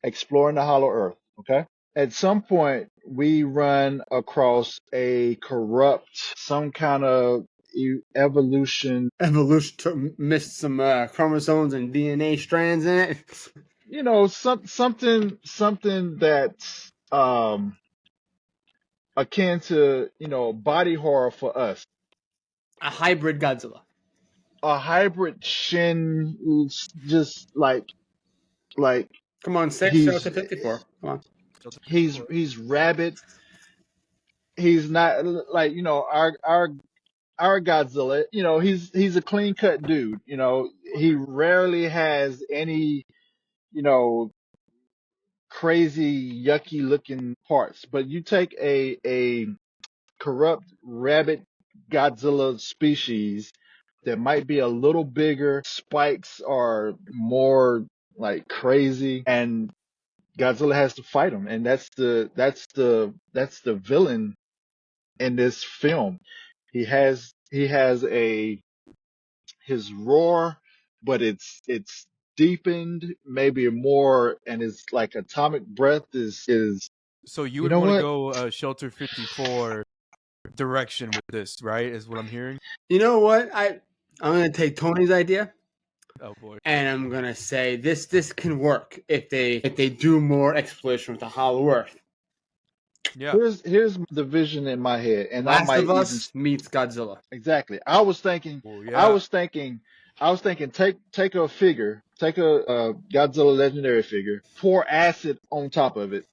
exploring the Hollow Earth, okay? At some point we run across a corrupt, some kind of evolution Missed some chromosomes and DNA strands in it. something that's akin to, body horror for us. A hybrid Godzilla. A hybrid Shin who's just like Come on, 6 He's- show to 54. Come on. he's rabid. He's not like, our Godzilla, he's a clean cut dude. He rarely has any crazy, yucky looking parts. But you take a corrupt rabbit Godzilla species that might be a little bigger, spikes are more like crazy, and Godzilla has to fight him, and that's the villain in this film. He has a his roar, but it's deepened, maybe more, and his like atomic breath is So you you would know want to what? go Shelter 54 direction with this, right? Is what I'm hearing. You know what? I'm gonna take Tony's idea, Oh boy. and I'm gonna say this can work if they do more exploration with the Hollow Earth. Yeah. Here's the vision in my head, and I Last of might even Us meets Godzilla. exactly. I was thinking, Well, I yeah. was thinking, I was thinking, take a figure, take a Godzilla legendary figure, pour acid on top of it,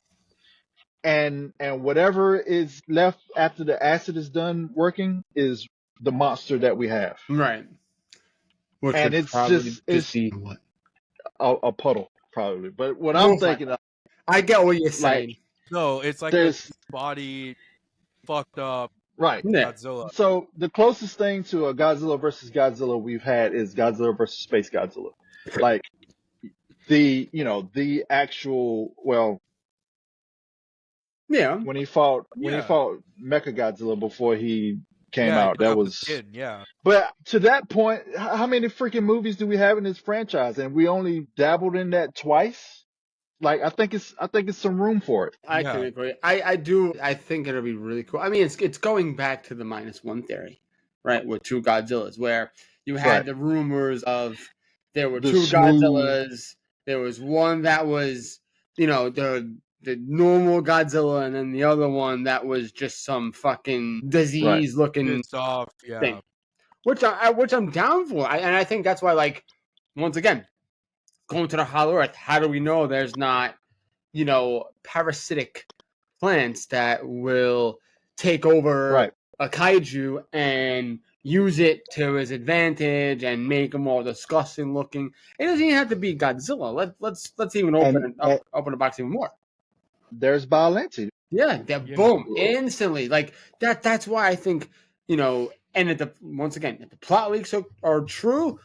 and whatever is left after the acid is done working is the monster that we have, Right. Which and would it's probably just it's be what? a puddle probably. But what I'm Most thinking likely. of, I get what you're like, saying. No, it's like a there's body fucked up right. Yeah. Godzilla. So the closest thing to a Godzilla versus Godzilla we've had is Godzilla versus Space Godzilla. Like the actual, well, Yeah. Yeah. when he fought Mecha Godzilla before he came Yeah, he out. took That off the was, skin. Yeah. but to that point, how many freaking movies do we have in this franchise? And we only dabbled in that twice. Like I think it's some room for it. I can Yeah. agree. I do. I think it'll be really cool. I mean, it's going back to the -1 theory, right? With two Godzillas, where you had Right. the rumors of there were The two smooth, Godzillas. There was one that was, the normal Godzilla, and then the other one that was just some fucking right, disease looking Pissed off. Yeah. thing, which I'm down for. And I think that's why, like, once again, going to the Hollow Earth. How do we know there's not parasitic plants that will take over right. a kaiju and use it to his advantage and make him more disgusting looking? It doesn't even have to be Godzilla. Let's even And, open the box even more. there's Biollante. Yeah, that Yeah. boom instantly like that. That's why I think And once again, if the plot leaks are true,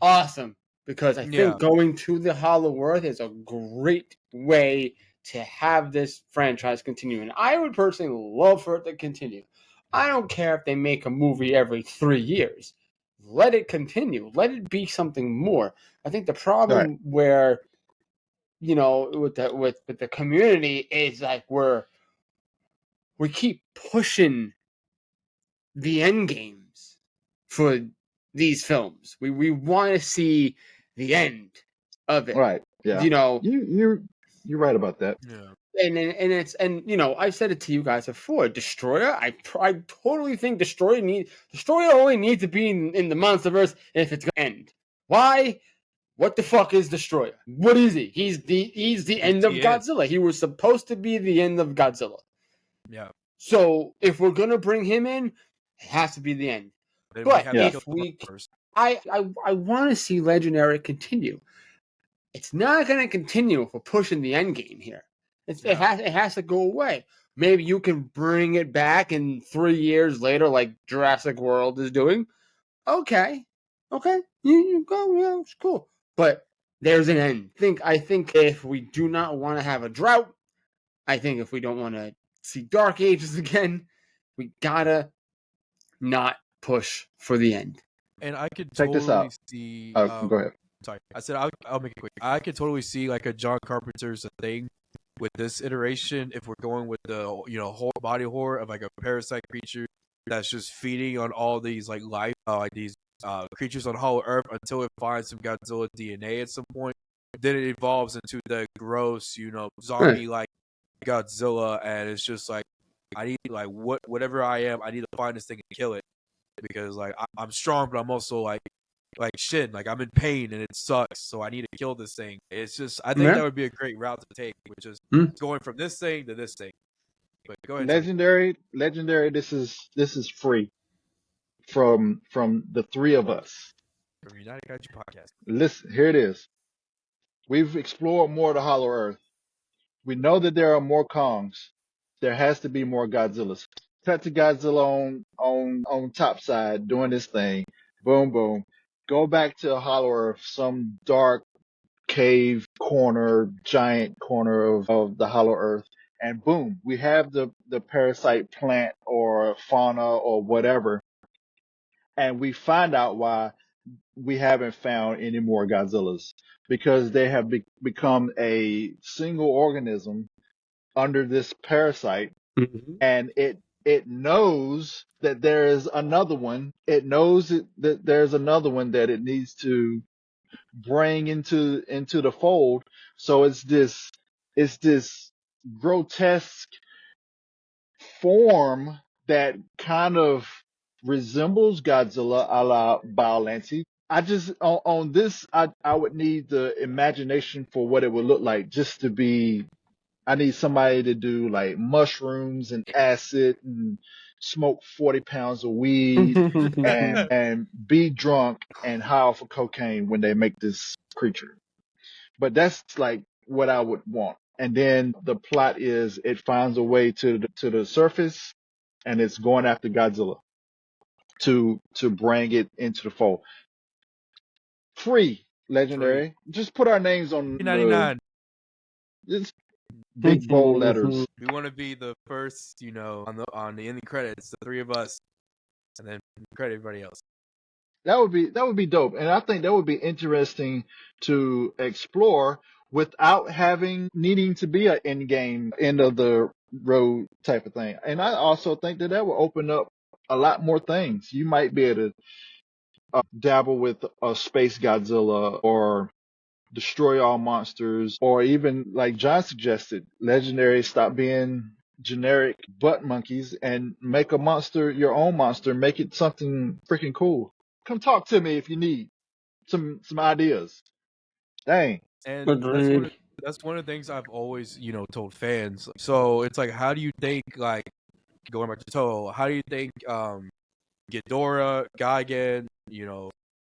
awesome. Because I Yeah. think going to the Hollow Earth is a great way to have this franchise continue, and I would personally love for it to continue. I don't care if they make a movie every 3 years. Let it continue. Let it be something more. I think the Right, problem where with the community is like we keep pushing the end games for these films. We want to see the end of it. right. Yeah. You know, You're right about that. Yeah. and I said it to you guys before. Destroyer, I totally think Destroyer only needs to be in the Monsterverse if it's gonna end. Why? What the fuck is Destroyer? What is he? He's the end of the end. Godzilla. He was supposed to be the end of Godzilla. Yeah. So if we're gonna bring him in, it has to be the end. Then we But have to Yeah. kill if the we, first. I want to see Legendary continue. It's not going to continue if we're pushing the end game here. It has to go away. Maybe you can bring it back in 3 years later, like Jurassic World is doing. Okay, you go, yeah, it's cool. But there's an end. I think if we do not want to have a drought, I think if we don't want to see Dark Ages again, we gotta not push for the end. And I could Check this totally out. see. Go ahead. Sorry, I said I'll make it quick. I could totally see like a John Carpenter's thing with this iteration if we're going with the whole body horror of like a parasite creature that's just feeding on all these like life like these creatures on Hollow Earth until it finds some Godzilla DNA at some point. Then it evolves into the gross zombie like Godzilla, and it's just like I need like whatever I am, I need to find this thing and kill it because like I'm strong, but I'm also like shit, like I'm in pain and it sucks, so I need to kill this thing. It's just I think Yeah. that would be a great route to take, which is going from this thing to this thing. But go ahead, Tony. Legendary. This is free from the three of us. From United Kaiju Podcast. Listen, here it is. We've explored more of the Hollow Earth. We know that there are more Kongs. There has to be more Godzillas. Cut to Godzilla on top side doing this thing. Boom, boom. Go back to Hollow Earth, some dark cave corner, giant corner of the Hollow Earth, and boom, we have the parasite plant or fauna or whatever, and we find out why we haven't found any more Godzillas because they have become a single organism under this parasite, Mhm. and it knows that there is another one. It knows that there's another one that it needs to bring into the fold. So it's this grotesque form that kind of resembles Godzilla a la Biollante. I just on this I would need the imagination for what it would look like just to be. I need somebody to do like mushrooms and acid and smoke 40 pounds of weed and be drunk and high off of cocaine when they make this creature. But that's like what I would want. And then the plot is it finds a way to the surface and it's going after Godzilla to bring it into the fold. Free Free legendary. Just put our names on the 99. just big bold letters. We want to be the first, on the ending credits, the three of us, and then credit everybody else. That would be dope. And I think that would be interesting to explore without having needing to be an end game, end of the road type of thing. And I also think that that will open up a lot more things. You might be able to dabble with a space Godzilla or destroy all monsters, or even like John suggested, legendary stop being generic butt monkeys and make a monster your own monster, make it something freaking cool. Come talk to me if you need some ideas. Dang. And Agreed. that's one of the things I've always, told fans. So it's like, how do you think, like, going back to Toho, how do you think Ghidorah, Gigan,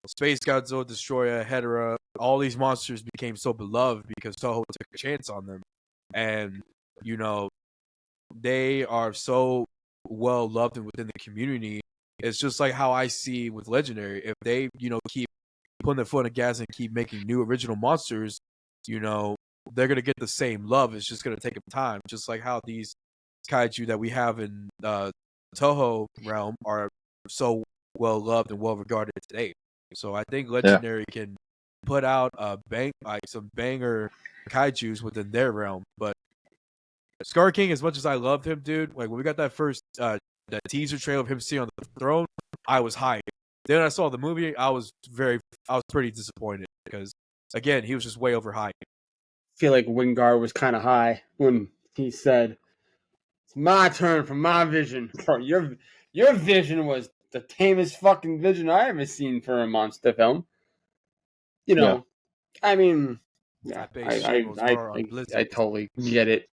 Space Godzilla, Destroyah, Hedorah, all these monsters became so beloved because Toho took a chance on them. And, they are so well loved and within the community. It's just like how I see with Legendary. If they, keep putting their foot on the gas and keep making new original monsters, they're gonna get the same love. It's just gonna take them time. Just like how these kaiju that we have in Toho realm are so well loved and well regarded today. So I think Yeah. Legendary can put out some banger kaijus within their realm. But Scar King, as much as I loved him, dude, like when we got that first that teaser trailer of him sitting on the throne, I was hyped. Then I saw the movie, I was pretty disappointed because again, he was just way overhyped. I feel like Wingard was kind of high when he said, "It's my turn for my vision." Bro, your vision was the tamest fucking vision I ever seen for a monster film. Yeah. I mean, yeah, I based Shimo's horror on I Blizzard. totally get it.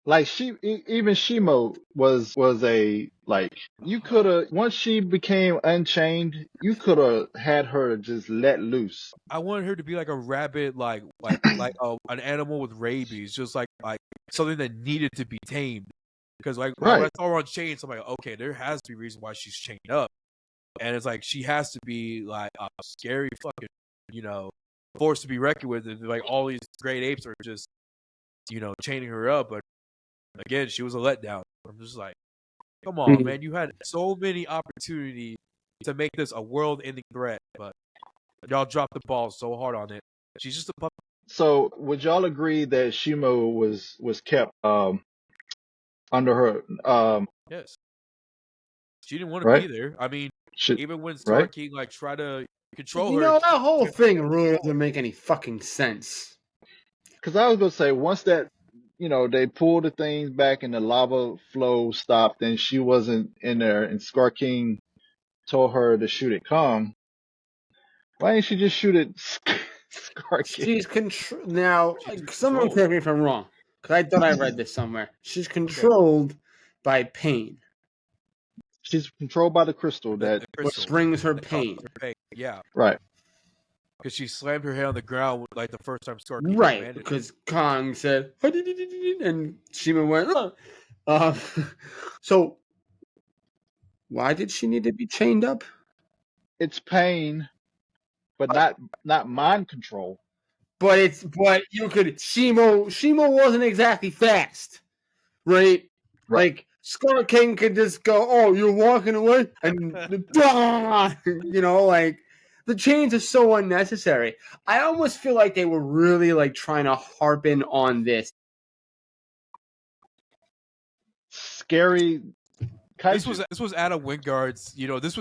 Like even Shimo was a like you could have once she became unchained, you could have had her just let loose. I wanted her to be like a rabbit, like an animal with rabies, just like something that needed to be tamed. Because when I Right. saw her on chains, I'm like, okay, there has to be a reason why she's chained up, and it's like she has to be like a scary fucking, force to be reckoned with. And like all these great apes are just, chaining her up. But again, she was a letdown. I'm just like, come on, man, you had so many opportunities to make this a world-ending threat, but y'all dropped the ball so hard on it. She's just a puppet. So would y'all agree that Shimo was kept under her Yes. She didn't want to be right? there. I mean, Should even when right? Starkey like tried to control You her, know, that whole thing really doesn't make any fucking sense. Because I was gonna say once that they pulled the things back and the lava flow stopped and she wasn't in there and Scar King told her to shoot it calm. Why didn't she just shoot it Scar King? She's now. she's Someone controlled. correct me if I'm wrong, because I thought I read this somewhere. She's controlled by pain, She's controlled by the crystal The that crystal brings her that causes pain. her pain. Yeah. right. because she slammed her head on the ground like the first time Scar King Right, commanded. because Kong said, and Shima went, so why did she need to be chained up? It's pain, but not mind control. But you could Shimo wasn't exactly fast, right? Right. Like Scar King could just go, "Oh, you're walking away," and like the chains are so unnecessary. I almost feel like they were really like trying to harp in on this. Scary kaiju. This was Adam Wingard's. This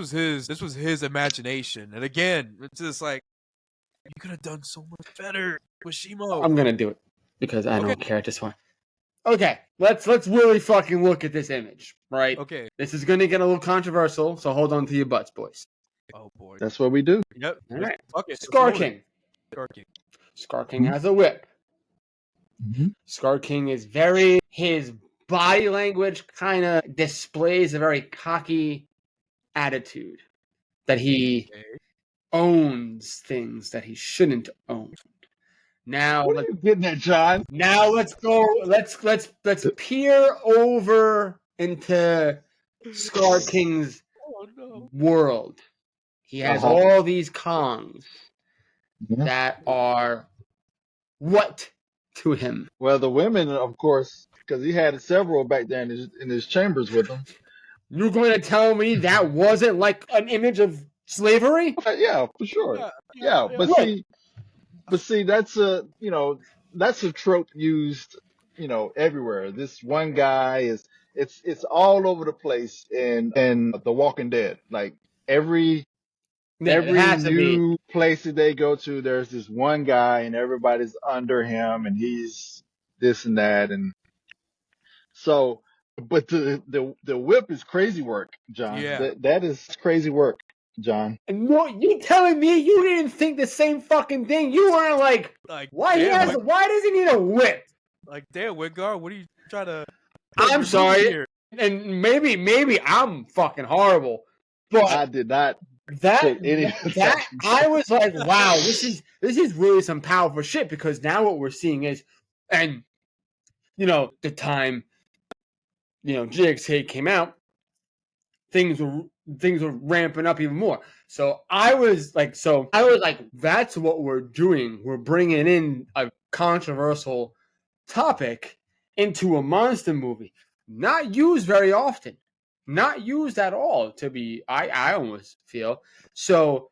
was his imagination. And again, it's just like you could have done so much better with Shimo. I'm gonna do it because I don't care at this point. Okay, let's really fucking look at this image, right? Okay. This is gonna get a little controversial, so hold on to your butts, boys. Oh boy. That's what we do. Yep. All right. Okay. Scar King. Scar King. Scar King has a whip. Mm-hmm. Scar King is his body language kind of displays a very cocky attitude that he owns things that he shouldn't own. Now, What are you getting at, John? Now let's go. Let's peer over into Scar King's world. He has all these Kongs that are what to him? Well, the women, of course, because he had several back there in his chambers with him. You're going to tell me that wasn't like an image of slavery? Yeah, for sure. Yeah, but see, that's a trope used, everywhere. This one guy it's all over the place in The Walking Dead. Like every new place that they go to, there's this one guy and everybody's under him and he's this and that. And so, but the whip is crazy work, John. Yeah. That is crazy work, John. And what you telling me you didn't think the same fucking thing? You weren't like why does he need a whip? Like, damn, Wingard, what are you trying to? I'm sorry, and maybe I'm fucking horrible, but I did not. That I was like, wow, this is really some powerful shit, because now what we're seeing is, and the time GXA came out, things were ramping up even more. So I was like, that's what we're doing. We're bringing in a controversial topic into a monster movie, not used very often. Not used at all, I almost feel. So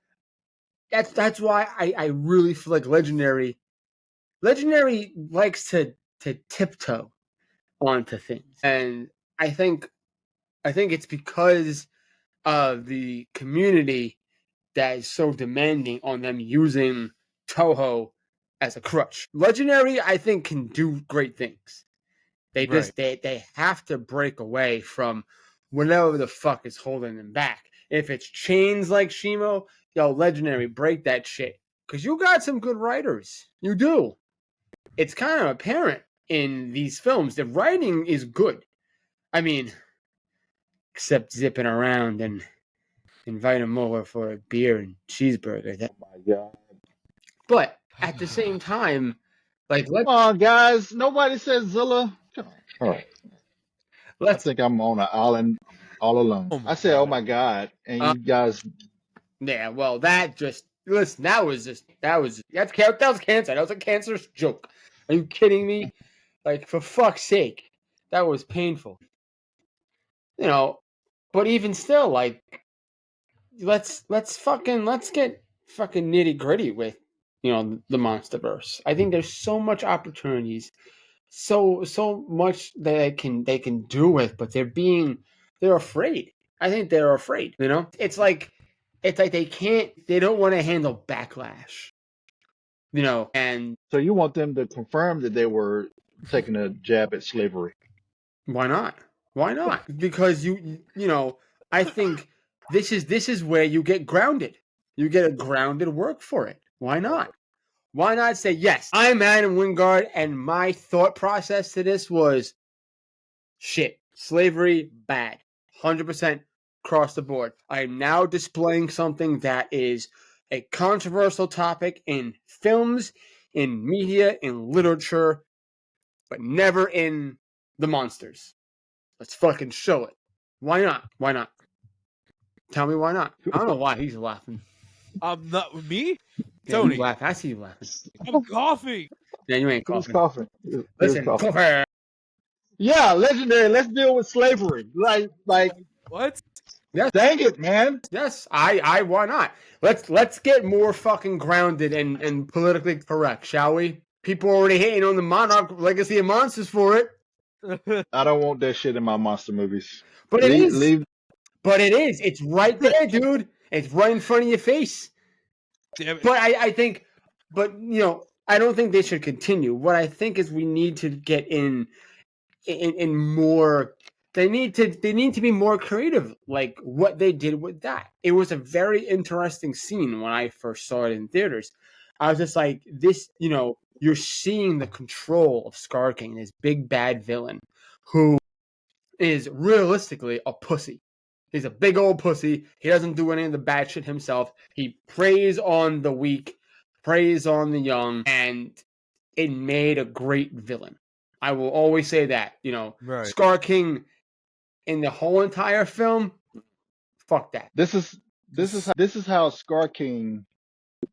that's why I really feel like Legendary likes to tiptoe onto things. And I think it's because of the community that is so demanding on them using Toho as a crutch. Legendary, I think, can do great things. They just they have to break away from whatever the fuck is holding them back. If it's chains like Shimo, Legendary, break that shit. Because you got some good writers. You do. It's kind of apparent in these films. The writing is good. I mean, except zipping around and invite him over for a beer and cheeseburger. Oh my God. But at the same time, like, come on, guys. Nobody says Zilla. Come on. All right. I think I'm on an island all alone. I said, oh my God. And you guys. Yeah, well, that was cancer. That was a cancerous joke. Are you kidding me? Like, for fuck's sake. That was painful. But even still, like, let's get fucking nitty gritty with, the Monsterverse. I think there's so much opportunities, so much that they can do with, but they're afraid. I think they're afraid. It's like they don't want to handle backlash. And so you want them to confirm that they were taking a jab at slavery? Why not? Why not? Because I think this is where you get grounded. You get a grounded work for it. Why not? Why not say, yes, I'm Adam Wingard, and my thought process to this was, shit, slavery, bad. 100% across the board. I am now displaying something that is a controversial topic in films, in media, in literature, but never in the monsters. Let's fucking show it. Why not? Why not? Tell me why not. I don't know why he's laughing. I'm not me, Yeah, Tony. you laugh. I see you laughing. I'm coughing. Yeah, you ain't He was coughing. coughing. He was Listen, coughing. cough. Yeah, legendary. Let's deal with slavery. Like, What? Yes, dang it, man. yes. Why not? Let's get more fucking grounded and politically correct, shall we? People already hating on the Monarch Legacy of Monsters for it, I don't want that shit in my monster movies. but it is. Leave. But it is. It's right there, dude. It's right in front of your face. Damn it. But I think, I don't think they should continue. What I think is we need to get in more. They need to be more creative, like what they did with that. It was a very interesting scene when I first saw it in theaters. I was just like, this, you're seeing the control of Scar King, this big bad villain, who is realistically a pussy. He's a big old pussy. He doesn't do any of the bad shit himself. He preys on the weak, preys on the young, and it made a great villain. I will always say that. Right. Scar King in the whole entire film, fuck that. This is how Scar King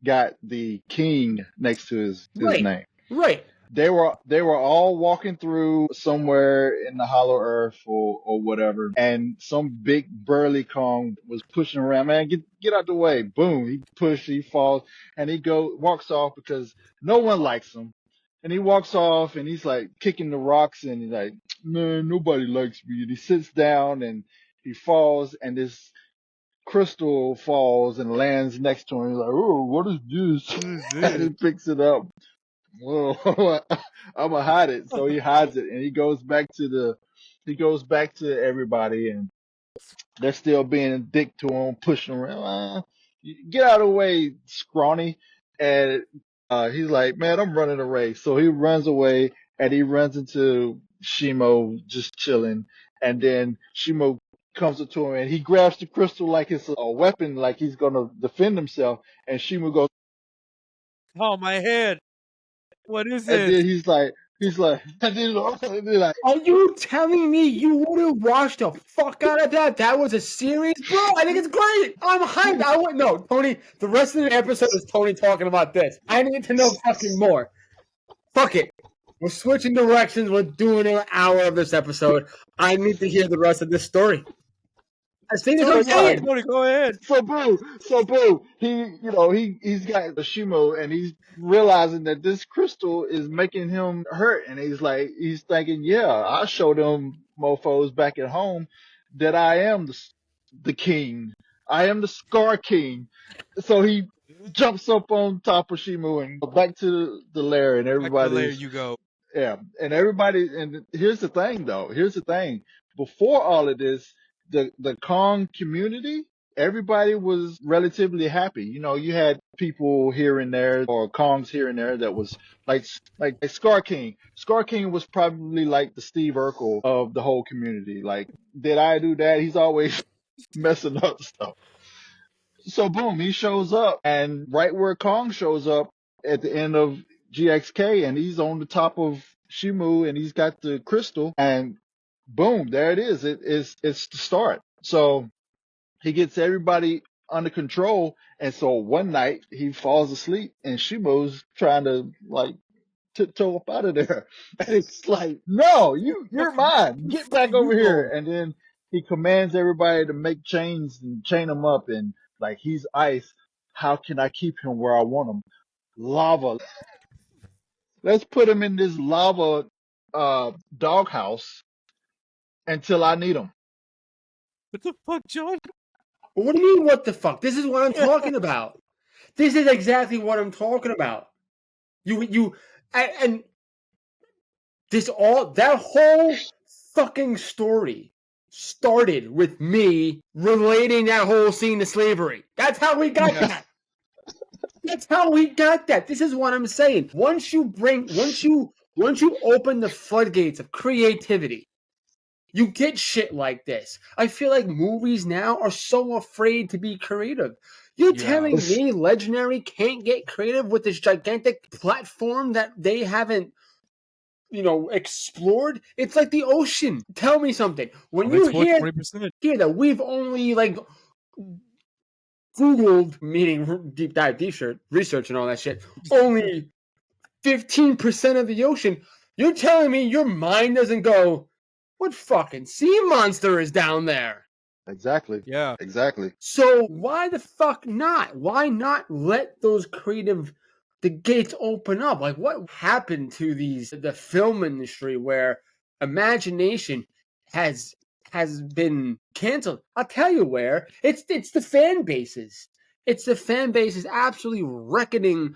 got the king next to his name. Right. They were all walking through somewhere in the Hollow Earth or whatever, and some big burly Kong was pushing around. Man, get out the way! Boom! He falls, and walks off because no one likes him. And he walks off, and he's like kicking the rocks, and he's like, "Man, nobody likes me." And he sits down, and he falls, and this crystal falls and lands next to him. He's like, "Oh, what is this?" What is And he this? picks it up. Well, I'm gonna hide it. So he hides it, and he goes back to everybody, and they're still being a dick to him, pushing him around. Get out of the way, scrawny. And he's like, man, I'm running a race. So he runs away, and he runs into Shimo just chilling, and then Shimo comes up to him, and he grabs the crystal like it's a weapon, like he's gonna defend himself. And Shimo goes, Oh, my head. What is and this? then he's like, and then like, Are you telling me you would have watched the fuck out of that? That was a series, bro. I think it's great. I'm hyped. I wouldn't know, Tony. The rest of the episode is Tony talking about this. I need to know fucking more. Fuck it. We're switching directions. We're doing an hour of this episode. I need to hear the rest of this story. As soon as I'm saying. Tony, go ahead. So boo, he's got the Shimo, and he's realizing that this crystal is making him hurt, and he's thinking, yeah, I showed them mofos back at home that I am the king. I am the Scar King. So he jumps up on top of Shimo and goes back to the lair, and Back to the layer everybody's you go. yeah, and here's the thing though. Here's the thing. Before all of this, the Kong community, everybody was relatively happy. You had people here and there, or Kongs here and there, that was like Scar King. Scar King was probably like the Steve Urkel of the whole community. Like, did I do that? He's always messing up stuff. So boom, he shows up, and right where Kong shows up at the end of GXK, and he's on the top of Shimu, and he's got the crystal, and boom, there it is. It's the start. So he gets everybody under control, and so one night he falls asleep, and Shimu's trying to like tiptoe up out of there, and it's like, no, you're mine. Get back over here, and then he commands everybody to make chains and chain him up, and like, he's ice. How can I keep him where I want him? Lava. Let's put him in this lava doghouse until I need him. What the fuck, John? What do you mean, what the fuck? This is what I'm talking about. This is exactly what I'm talking about. And that whole fucking story started with me relating that whole scene to slavery. That's how we got that. That's how we got that. This is what I'm saying. Once you open the floodgates of creativity, you get shit like this. I feel like movies now are so afraid to be creative. You're Yeah. telling me Legendary can't get creative with this gigantic platform that they haven't, explored? It's like the ocean. Tell me something. When Only you hear 20%. that we've only Googled, meaning deep dive research and all that shit, only 15% of the ocean, you're telling me your mind doesn't go, what fucking sea monster is down there? Exactly. Yeah. Exactly. So why the fuck not? Why not let those the gates open up? Like, what happened to the film industry where imagination has been canceled? I'll tell you where. It's the fan bases. It's the fan bases absolutely reckoning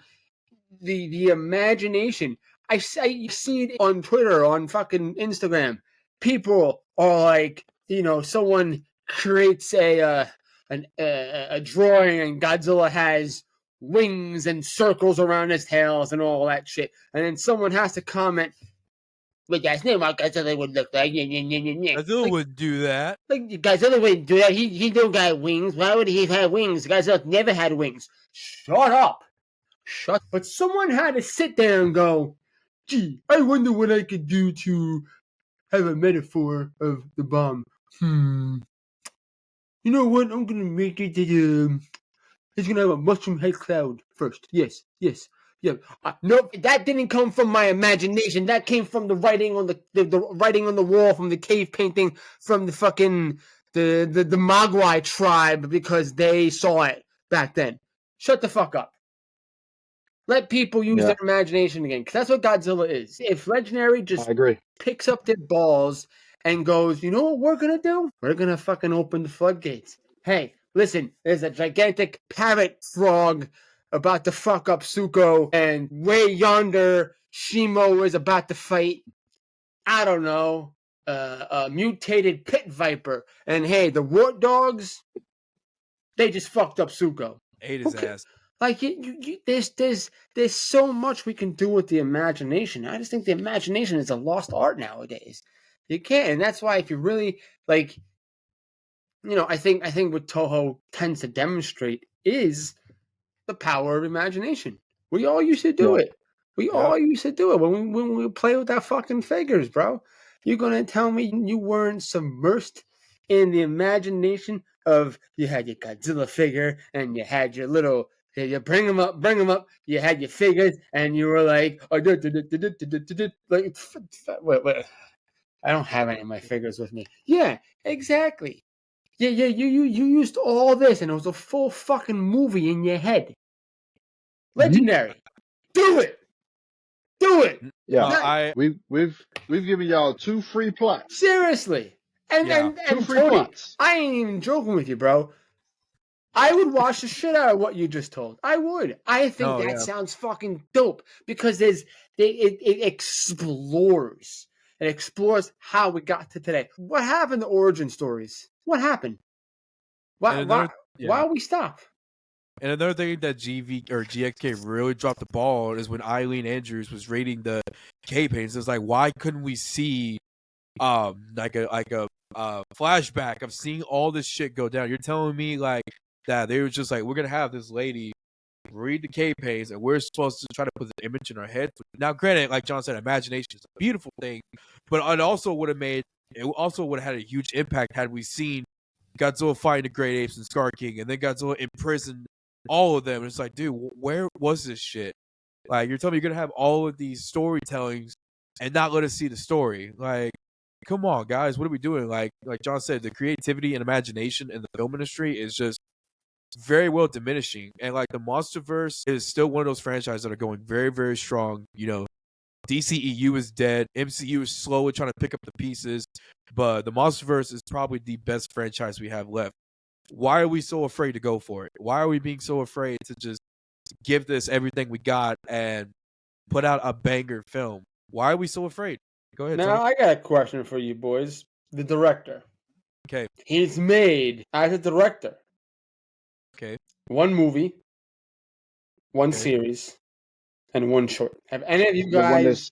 the imagination. I see it on Twitter, on fucking Instagram. People are like, someone creates a drawing and Godzilla has wings and circles around his tails and all that shit, and then someone has to comment, "But that's not what Godzilla would look like." Godzilla wouldn't do that. Like Godzilla wouldn't do that. He don't got wings. Why would he have wings? Godzilla never had wings. Shut up. But someone had to sit there and go, gee, I wonder what I could do to have a metaphor of the bomb. You know what? I'm going to make it that it's going to have a mushroom head cloud first. Yes. Yeah. No, that didn't come from my imagination. That came from the writing on the writing on the wall, from the cave painting, from the fucking the Mogwai tribe, because they saw it back then. Shut the fuck up. Let people use their imagination again, because that's what Godzilla is. If Legendary just I agree. picks up their balls and goes, you know what we're going to do? We're going to fucking open the floodgates. Hey, listen, there's a gigantic parrot frog about to fuck up Suko, and way yonder, Shimo is about to fight, I don't know, a mutated pit viper. And hey, the wart dogs, they just fucked up Suko. Ate his ass. Like there's so much we can do with the imagination. I just think the imagination is a lost art nowadays. You can't, and that's why if you really I think what Toho tends to demonstrate is the power of imagination. We all used to do it. We all used to do it when we play with our fucking figures, bro. You're gonna tell me you weren't submersed in the imagination of, you had your Godzilla figure and you had your little, you bring them up. You had your figures, and you were like, wait. I don't have any of my figures with me. Yeah, exactly. Yeah. You used all this, and it was a full fucking movie in your head. Legendary, do it. Yeah, we've given y'all 2 free plots. Seriously, and 2 free Tony, plots. I ain't even joking with you, bro. I would watch the shit out of what you just told. I would. I think that sounds fucking dope, because it explores. It explores how we got to today. What happened to origin stories? What happened? Why we stop? And another thing that GXK really dropped the ball is when Eileen Andrews was rating the K pains. It's like, why couldn't we see like a flashback of seeing all this shit go down? You're telling me like that they were just like, we're gonna have this lady read the K pains and we're supposed to try to put the image in our head. Now, granted, like John said, imagination is a beautiful thing, but it also would have had a huge impact had we seen Godzilla fighting the Great Apes and Scar King, and then Godzilla imprisoned all of them. It's like, dude, where was this shit? Like, you're telling me you're gonna have all of these storytellings and not let us see the story? Like, come on, guys, what are we doing? Like John said, the creativity and imagination in the film industry is just very well diminishing. And like the Monsterverse is still one of those franchises that are going very, very strong. DCEU is dead. MCU is slowly trying to pick up the pieces, but the Monsterverse is probably the best franchise we have left. Why are we so afraid to go for it? Why are we being so afraid to just give this everything we got and put out a banger film? Why are we so afraid? Go ahead, Now, Tony. I got a question for you boys. The director. Okay. He's made, as a director, Okay. 1 movie, 1 series, and 1 short. Have any of you guys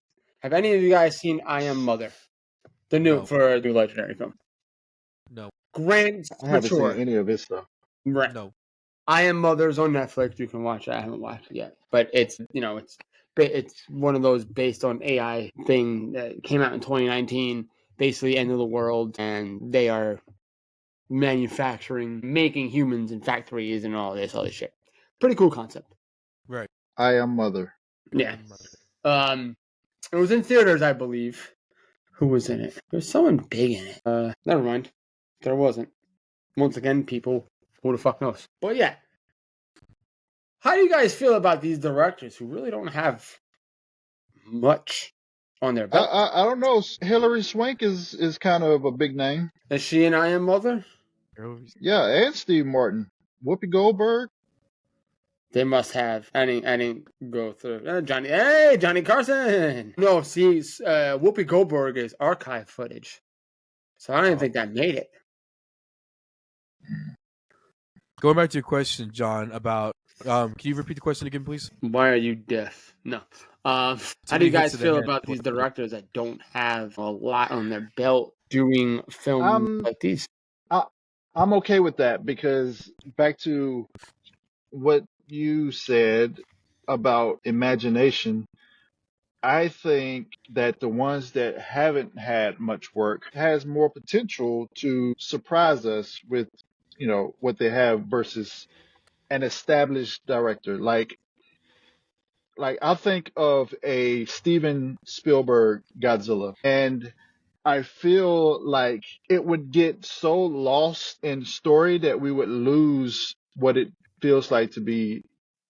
seen I Am Mother? The new Legendary film. No. Grand I haven't seen mature. any of his stuff. Right. No. I Am Mother's on Netflix. You can watch it. I haven't watched it yet, but it's it's one of those based on AI thing that came out in 2019. Basically, end of the world, and they are making humans in factories and all this shit. Pretty cool concept. Right. I Am Mother. Yeah. It was in theaters, I believe. Who was in it? There's someone big in it. Never mind. There wasn't. Once again, people, who the fuck knows? But yeah. How do you guys feel about these directors who really don't have much on their belt? I don't know. Hilary Swank is kind of a big name. Is she an I Am Mother? Yeah, and Steve Martin, Whoopi Goldberg. They must have. I didn't go through. Johnny. Hey, Johnny Carson. No, see, Whoopi Goldberg is archive footage, so I don't even think that made it. Going back to your question, John, about can you repeat the question again, please? Why are you deaf? No. How do you guys feel about these directors that don't have a lot on their belt doing films like these? I'm okay with that, because back to what you said about imagination, I think that the ones that haven't had much work has more potential to surprise us with, what they have versus an established director. Like I think of a Steven Spielberg Godzilla, and I feel like it would get so lost in story that we would lose what it feels like to be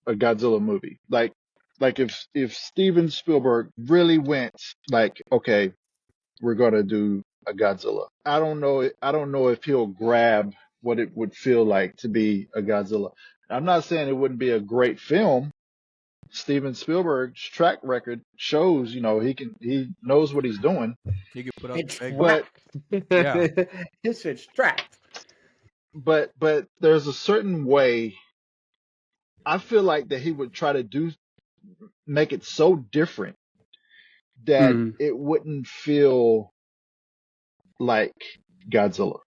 a Godzilla movie. Like if Steven Spielberg really went like, okay, we're gonna do a Godzilla. I don't know if he'll grab what it would feel like to be a Godzilla. I'm not saying it wouldn't be a great film. Steven Spielberg's track record shows, he knows what he's doing. He could put up It's But yeah, it's trapped. but there's a certain way I feel like that he would try to make it so different that it wouldn't feel like Godzilla.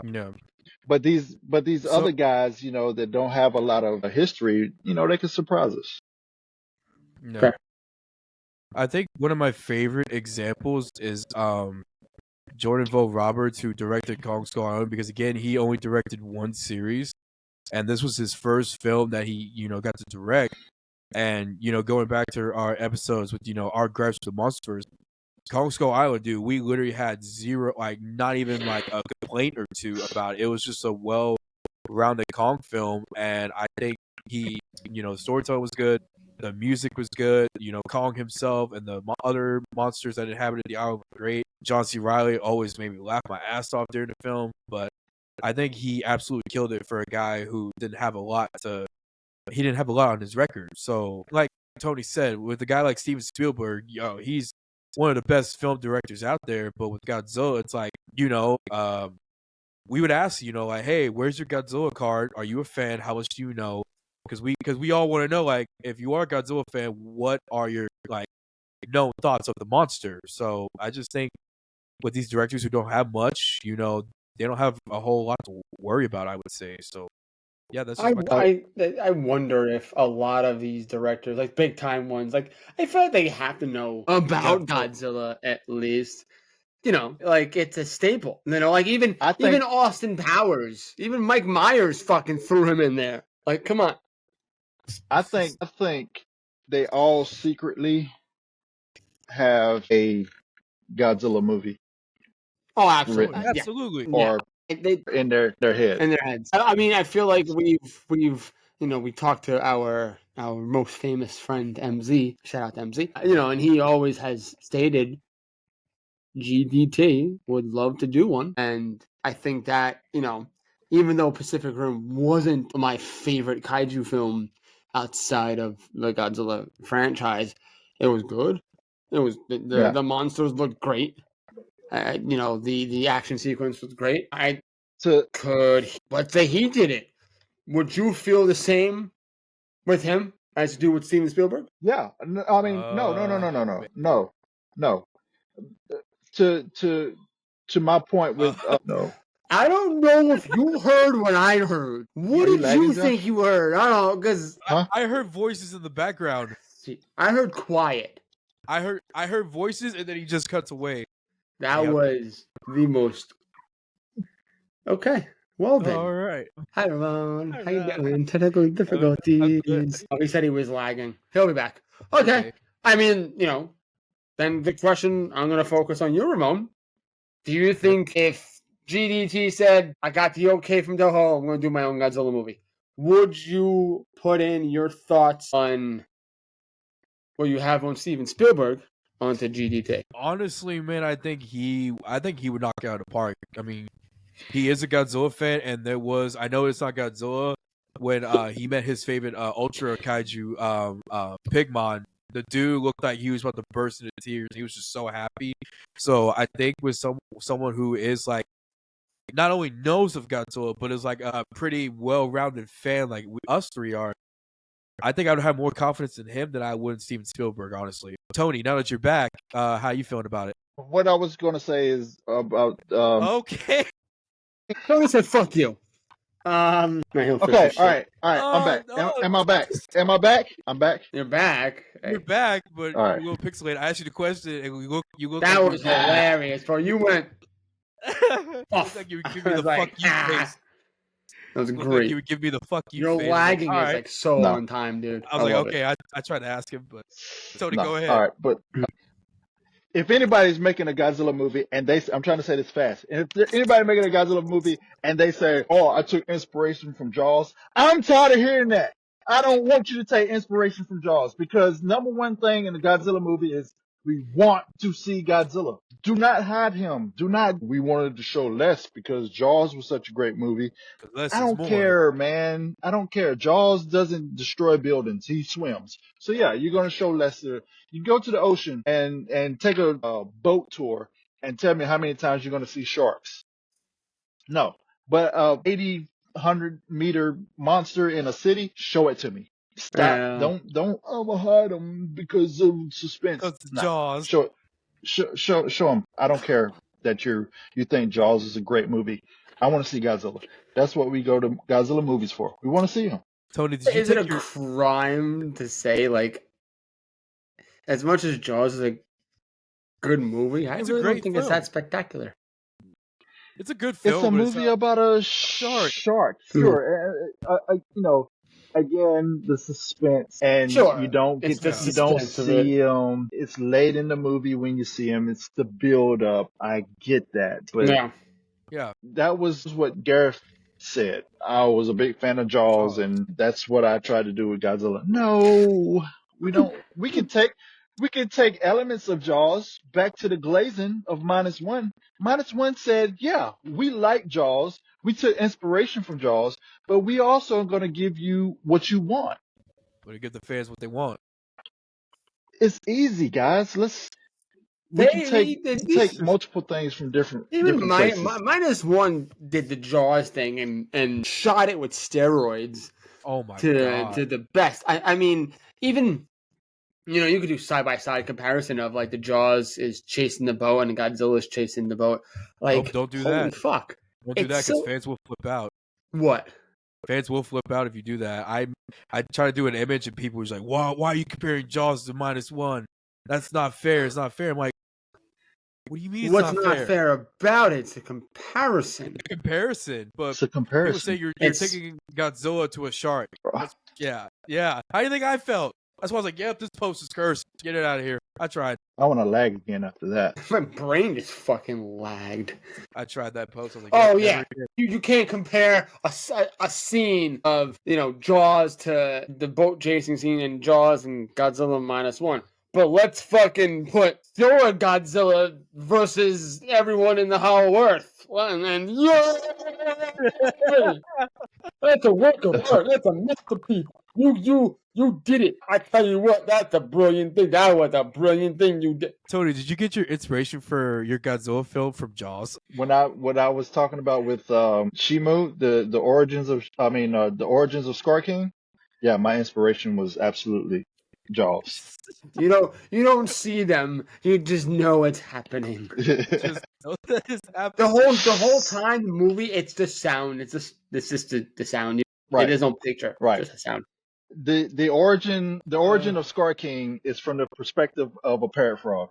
Yeah. But these other guys, that don't have a lot of history, they can surprise us. No. Okay. I think one of my favorite examples is Jordan Vogt Roberts, who directed Kong Skull Island, because again, he only directed one series, and this was his first film that he, got to direct. And going back to our episodes with our gripes with the Monsterverse, Kong Skull Island, dude, we literally had zero, like not even like a complaint or two about it. It was just a well-rounded Kong film, and I think he, the storytelling was good, the music was good, Kong himself and the other monsters that inhabited the island were great. John C. Reilly always made me laugh my ass off during the film, but I think he absolutely killed it for a guy who didn't have a lot on his record. So, like Tony said, with a guy like Steven Spielberg, he's one of the best film directors out there. But with Godzilla, it's like, we would ask, like, hey, where's your Godzilla card? Are you a fan? How much do you know? Because we all want to know, like, if you are a Godzilla fan, what are your like known thoughts of the monster? So I just think with these directors who don't have much, they don't have a whole lot to worry about, I would say. So yeah, that's just I wonder if a lot of these directors, like big time ones, like I feel like they have to know about Godzilla at least. Like it's a staple. Like even Austin Powers, even Mike Myers fucking threw him in there. Like, come on. I think they all secretly have a Godzilla movie. Oh, absolutely, written. absolutely, or in their head. In their heads. I mean, I feel like we've we talked to our most famous friend MZ. Shout out to MZ. And he always has stated GDT would love to do one, and I think that even though Pacific Rim wasn't my favorite kaiju film outside of the Godzilla franchise, it was good. It was the monsters looked great. The action sequence was great. Let's say he did it. Would you feel the same with him as you do with Steven Spielberg? Yeah, I mean, no. To my point with no. I don't know if you heard what I heard. What Are you did lagging, you Josh? think you heard? I don't know, because Huh? I heard voices in the background. I heard quiet. I heard voices, and then he just cuts away. That Yep. was the most. Okay, well then. All right. Hi, Ron. How you Alright. doing? Technical difficulties. Oh, he said he was lagging. He'll be back. Okay. I mean, then the question I'm going to focus on you, Ramon. Do you think if GDT said, I got the okay from Toho, I'm going to do my own Godzilla movie, would you put in your thoughts on what you have on Steven Spielberg onto GDT? Honestly, man, I think he would knock it out of the park. I mean, he is a Godzilla fan, and I know it's not Godzilla, when he met his favorite Ultra Kaiju Pigmon. The dude looked like he was about to burst into tears. He was just so happy. So I think with someone who is like not only knows of Godzilla, but is like a pretty well-rounded fan, like us three are, I think I would have more confidence in him than I would in Steven Spielberg, honestly. Tony, now that you're back, how you feeling about it? What I was going to say is about Okay. Tony said, fuck you. Okay, all right, I'm back. Am I back? Am I back? I'm back. You're back. You're back, but All right. you're a little pixelated. I asked you the question, and you look. That like was hilarious, bro. You went. you look like you would give me the Like, fuck you face. That was You look like great. you would give me the fuck you Your face. lagging All is right. like so No. on time, dude. I was like, love okay, I tried to ask him, but Tony, No. go ahead. All right, but if anybody's making a Godzilla movie and I'm trying to say this fast, and if there's anybody making a Godzilla movie and they say, "Oh, I took inspiration from Jaws," I'm tired of hearing that. I don't want you to take inspiration from Jaws, because number one thing in the Godzilla movie is we want to see Godzilla. Do not hide him. We wanted to show less because Jaws was such a great movie. 'Cause less I is don't more. care, man. I don't care. Jaws doesn't destroy buildings. He swims. So yeah, you're going to show Lester. You go to the ocean and take a boat tour and tell me how many times you're going to see sharks. No, but 80, 100-meter monster in a city, show it to me. Stop. Yeah. Don't overhide them because of suspense. Because it's No. Jaws. Show it. Show them. I don't care that you think Jaws is a great movie. I want to see Godzilla. That's what we go to Godzilla movies for. We want to see him. Tony, did you Is it a take your? crime to say, like, as much as Jaws is a good movie, I It's a really don't great think it's film. that spectacular. It's a good film. It's a but movie about a shark. shark. Sure. Again, the suspense, and Sure. you don't It's get the you don't suspense of see him. It's late in the movie when you see him. It's the build up. I get that, but Yeah. Yeah. that was what Gareth said. I was a big fan of Jaws, and that's what I tried to do with Godzilla. No, we don't. We can take elements of Jaws back to the glazing of -1. -1 said, yeah, we like Jaws. We took inspiration from Jaws, but we also are going to give you what you want. But to give the fans what they want. It's easy, guys. We can take multiple things from different places. -1 did the Jaws thing and shot it with steroids Oh my to god. the best. I mean, even you could do side by side comparison of like the Jaws is chasing the boat and Godzilla is chasing the boat. Like, Nope, don't do holy that. fuck! Don't do that It's because so- fans will flip out. What? Fans will flip out if you do that. I try to do an image and people was like, why are you comparing Jaws to -1? That's not fair. It's not fair. I'm like, what do you mean What's it's not fair about it? It's a comparison. Comparison. But It's a people comparison. say you're It's- taking Godzilla to a shark. Yeah. How do you think I felt? That's why I was like, yep, this post is cursed. Get it out of here. I tried. I want to lag again after that. My brain just fucking lagged. I tried that post. I was like, Oh, yep, yeah. never again. You can't compare a scene of Jaws to the boat chasing scene in Jaws and Godzilla -1. But let's fucking put your Godzilla versus everyone in the whole Earth. Well, and that's a work of art. That's a masterpiece. You did it. I tell you what, that's a brilliant thing. That was a brilliant thing you did. Tony, did you get your inspiration for your Godzilla film from Jaws? What I was talking about with Shimu, the origins of Scar King. Yeah, my inspiration was absolutely Jaws. You don't see them. You just know it's happening. Just know that it's The happening. whole time the movie, it's the sound. It's just the sound. Right. It is no picture. Right. Just a sound. The origin of Scar King is from the perspective of a parrot frog.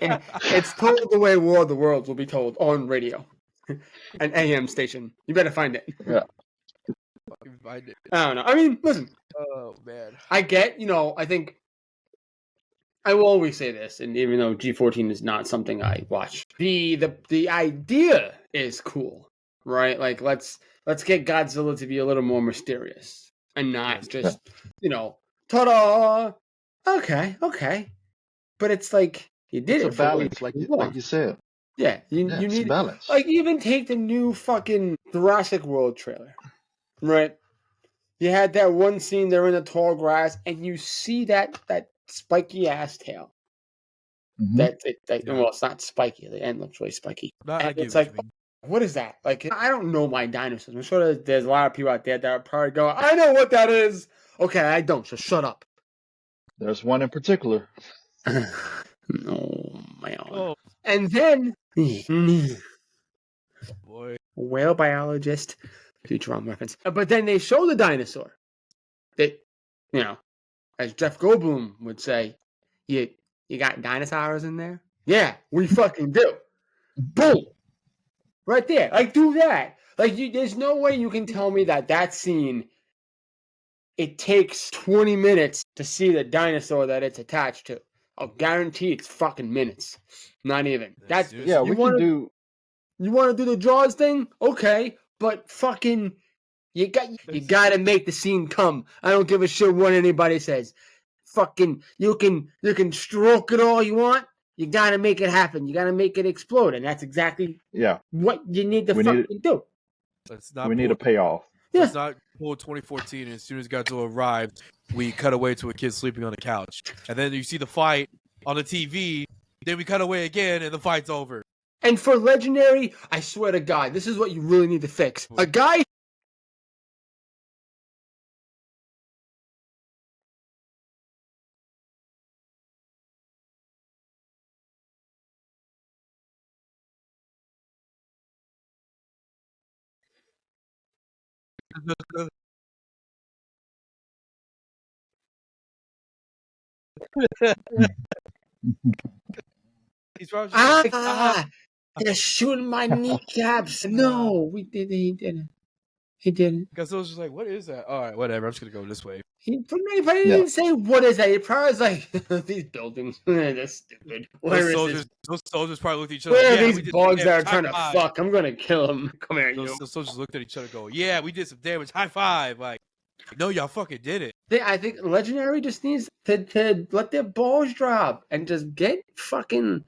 And it's told the way War of the Worlds will be told on radio, an AM station. You better find it. Yeah. Fucking find it. I don't know. I mean, listen. Oh man. I get. I think I will always say this, and even though G14 is not something I watch, the idea is cool, right? Like let's get Godzilla to be a little more mysterious and not just ta-da. Okay, but it's like you did It's a it for what balance, like you you want. said. Yeah, you It's a need balance. like even take the new fucking Jurassic World trailer, right? You had that one scene they're in the tall grass, and you see that spiky ass tail. Mhm. Well, it's not spiky. The end looks really spiky. No, And I get it's what like, you mean. what is that? Like, I don't know my dinosaurs. I'm sure there's a lot of people out there that are probably going, I know what that is. Okay, I don't, so shut up. There's one in particular. Oh, my God. Oh And then, boy. whale biologist, Futurama reference. But then they show the dinosaur. That, as Jeff Goldblum would say, you got dinosaurs in there? Yeah, we fucking do. Boom. Right there. Like, do that. Like, there's no way you can tell me that scene, it takes 20 minutes to see the dinosaur that it's attached to. I'll guarantee it's fucking minutes. Not even. That's Yeah, we can do. You want to do the Jaws thing? Okay, but fucking you got to make the scene come. I don't give a shit what anybody says. Fucking you can stroke it all you want. You got to make it happen. You got to make it explode, and that's exactly what you need to fucking do. Let's not. We need a payoff. Let's not pull 2014. And as soon as Godzilla arrived, we cut away to a kid sleeping on the couch, and then you see the fight on the TV. Then we cut away again, and the fight's over. And for Legendary, I swear to God, this is what you really need to fix. A guy. He's probably They're shooting my kneecaps. No, he didn't. He didn't. Godzilla's just like, what is that? All right, whatever. I'm just gonna go this way. He didn't say what is that. He probably was like, these buildings, they're stupid. Those soldiers probably looked at each other. Where Like, are these bugs that are trying to five. fuck? I'm gonna kill them. Come here, you. Those soldiers looked at each other and go, yeah, we did some damage. High five. Like, no, y'all fucking did it. I think Legendary just needs to let their balls drop and just get fucking...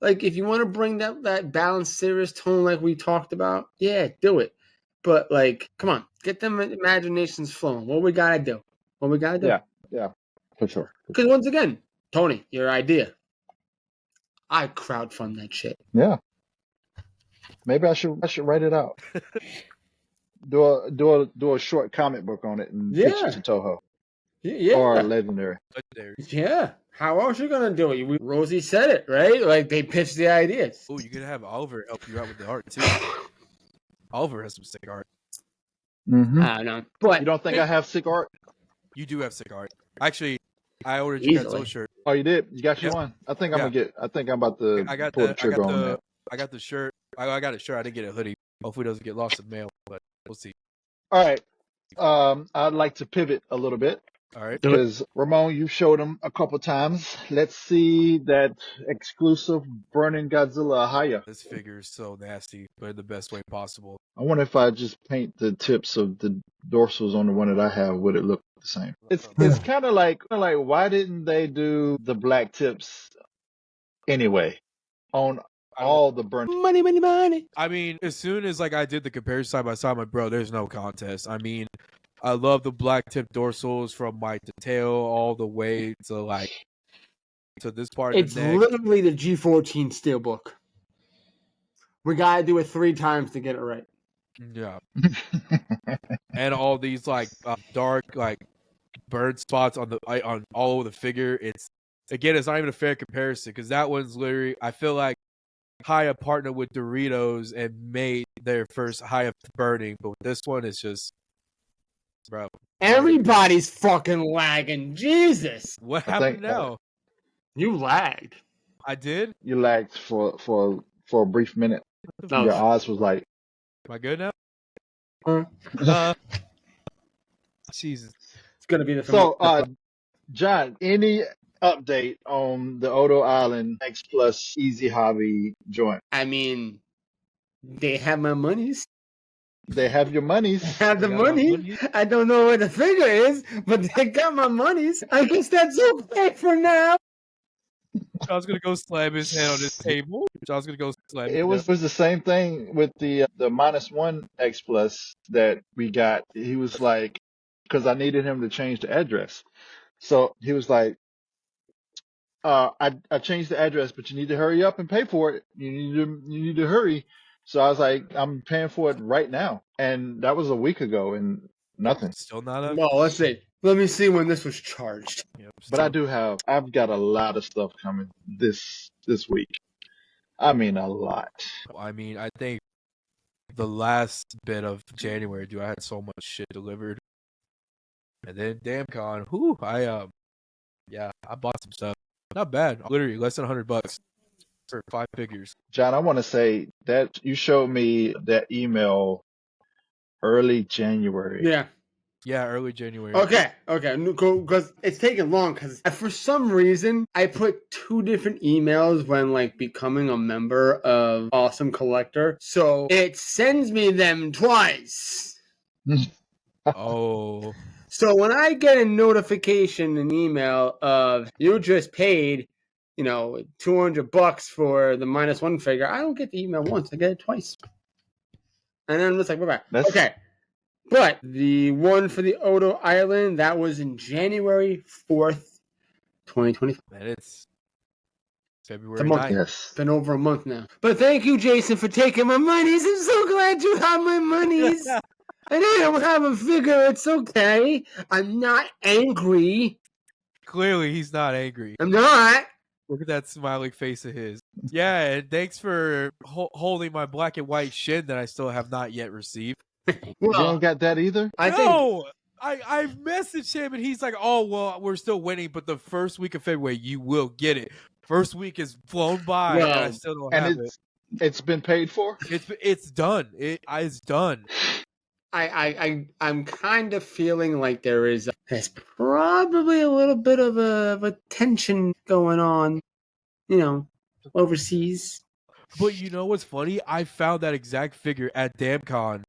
Like, if you want to bring that balanced, serious tone like we talked about, yeah, do it. But, like, come on. Get them imaginations flowing. What we got to do? Yeah, for sure. Because, once again, Tony, your idea. I crowdfund that shit. Yeah. Maybe I should write it out. do a short comic book on it and pitch it to Toho. Yeah. Or Legendary. Yeah. How else are you going to do it? Rosie said it, right? Like, they pitched the ideas. Oh, you could have Oliver help you out with the art, too. Oliver has some sick art. Mm-hmm. I don't know. But you don't think I have sick art? You do have sick art. Actually, I ordered you Godzilla shirt. Oh, you did? You got you one? I think I'm about to pull the trigger on that. I got the shirt. I got a shirt. I didn't get a hoodie. Hopefully it doesn't get lost in the mail, but we'll see. All right. I'd like to pivot a little bit. All right. Because Ramon, you showed them a couple times. Let's see that exclusive Burning Godzilla Ahaya. This figure is so nasty, but in the best way possible. I wonder if I just paint the tips of the dorsals on the one that I have, would it look the same? It's kind of like why didn't they do the black tips anyway on all the burn? Money. I mean, as soon as I did the comparison side by side, my bro, there's no contest. I mean, I love the black tip dorsals from the tail all the way to to this part of the neck. It's literally the G14 Steelbook. We gotta do it 3 times to get it right. Yeah. And all these dark burn spots on all over the figure. It's not even a fair comparison because that one's literally, I feel like Haya partnered with Doritos and made their first Haya burning, but with this one it's just, bro. Everybody's fucking lagging. Jesus. What I happened think now? You lagged. I did? you lagged for a brief minute. No. Your eyes was like, Am I good now? Uh, Jesus. it's gonna be the so, John, any update on the Odo Island X Plus Easy Hobby joint? I mean, they have my monies. They have your monies. Have the They got my money. money. I don't know where the figure is, but they got my monies. I guess that's okay for now. I was gonna go slam his head on his table. I was gonna go slam. It was the same thing with the -1 X Plus that we got. He was like, because I needed him to change the address, so he was like, I changed the address, but you need to hurry up and pay for it. You need to hurry. So I was like, I'm paying for it right now, and that was a week ago, and nothing. Still not up. Well, let's see. Let me see when this was charged. Yep, But I've got a lot of stuff coming this week. I mean, a lot. I mean, I think the last bit of January, dude, I had so much shit delivered. And then DamnCon, I bought some stuff. Not bad. Literally less than $100 for 5 figures. John, I want to say that you showed me that email early January. Yeah. Yeah, early January. Okay. Because it's taken long. Because for some reason, I put 2 different emails when like becoming a member of Awesome Collector, so it sends me them twice. Oh. So when I get a notification, an email of you just paid, $200 for the -1 figure, I don't get the email once. I get it twice. And then I'm just like, bye. Okay. But the one for the Odo Island, that was in January 4th, 2025. And it's February It's a month. 9th. Yes. It's been over a month now. But thank you, Jason, for taking my monies. I'm so glad you have my monies. And I don't have a figure. It's okay. I'm not angry. Clearly, he's not angry. I'm not. Look at that smiling face of his. Yeah, and thanks for holding my black and white shin that I still have not yet received. You don't got that either? I've messaged him and he's like, "Oh well, we're still waiting, but the first week of February you will get it." First week is flown by and I still don't have it. It's been paid for? It's done. It's done. I'm kind of feeling like there's probably a little bit of a tension going on, overseas. But you know what's funny? I found that exact figure at DamnCon.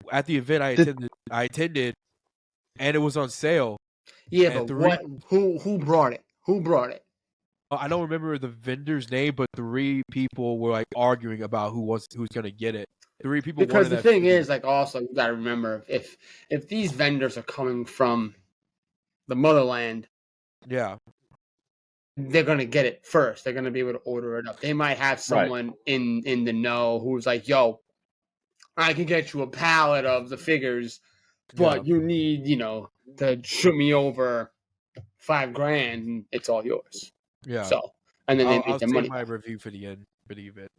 At the event I attended, and it was on sale. Yeah, but who brought it? Who brought it? I don't remember the vendor's name, but 3 people were like arguing about who's gonna get it. 3 people. Because the thing is, like, also you gotta remember if these vendors are coming from the motherland, yeah, they're gonna get it first. They're gonna be able to order it up. They might have someone in the know who's like, "Yo, I can get you a pallet of the figures, but you need, to shoot me over $5,000, and it's all yours." Yeah. So, and then they make I'll their money. my review for the event.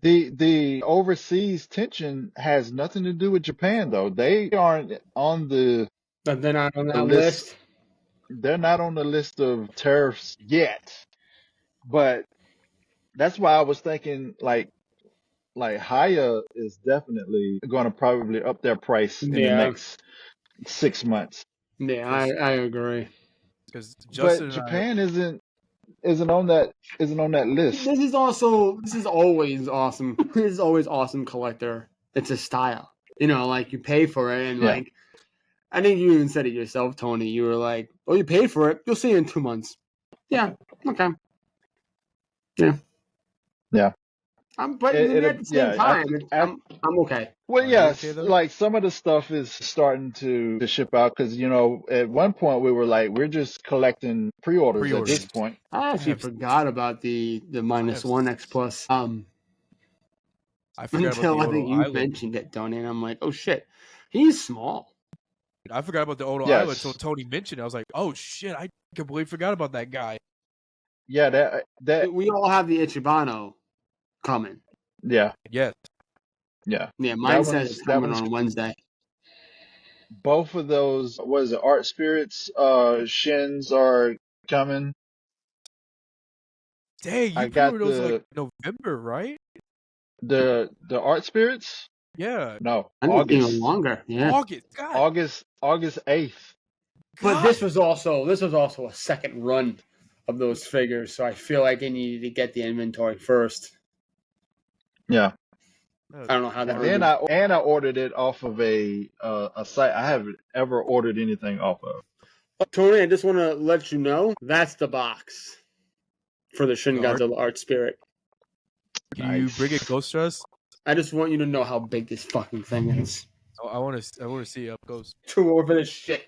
The overseas tension has nothing to do with Japan, though. They aren't on the. But they're not on that list. They're not on the list of tariffs yet, but that's why I was thinking like Haya is definitely going to probably up their price in the next 6 months. Yeah, I agree. Because but Japan isn't on that list. This is always awesome. This is always Awesome Collector. It's a style, like you pay for it, and like I think you even said it yourself, Tony. You were like, "Oh, you paid for it. You'll see it in 2 months." Yeah. Okay. Yeah. Yeah. But at the same time, I'm okay. Well, yes, like some of the stuff is starting to ship out because at one point we were like, we're just collecting pre-orders at this point. I actually forgot about the -1 X Plus. I forgot until about I think you mentioned it, Tony, and I'm like, oh shit, he's small. I forgot about the Odo Yes. Island until Tony mentioned it. I was like, oh shit, I completely forgot about that guy. Yeah, that We all have the Ichibano coming. yeah, Yes. yeah. Yeah, mine That says one's it's that coming one's on Wednesday. both of those. What is it? Art Spirits shins are coming. Dang, I you got pre-ordered those like November, right? the Art Spirits. Yeah. No, I think even longer. Yeah. August. God. August 8th. But God. this was also a second run of those figures, so I feel like they needed to get the inventory first. Yeah. I don't know how that And would then be. I ordered it off of a site I haven't ever ordered anything off of. Tony, I just want to let you know that's the box for the Shin The art- Godzilla Art Spirit. Can you bring it close to us? I just want you to know how big this fucking thing is. Oh, I want to see it up close. Too over this shit.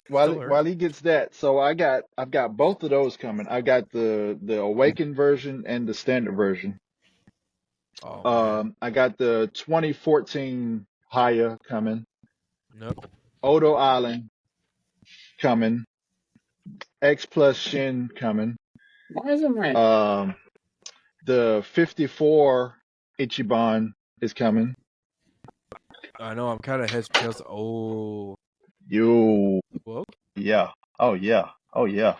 While he gets that, so I've got both of those coming. I got the Awakened version and the standard version. Oh man. I got the 2014 Haya coming. Nope. Odo Island coming. X Plus Shin coming. Why isn't my The 54 Ichiban is coming. I know. I'm kind of heads tails. Oh. Yo, Well, yeah. Oh yeah. Oh yeah.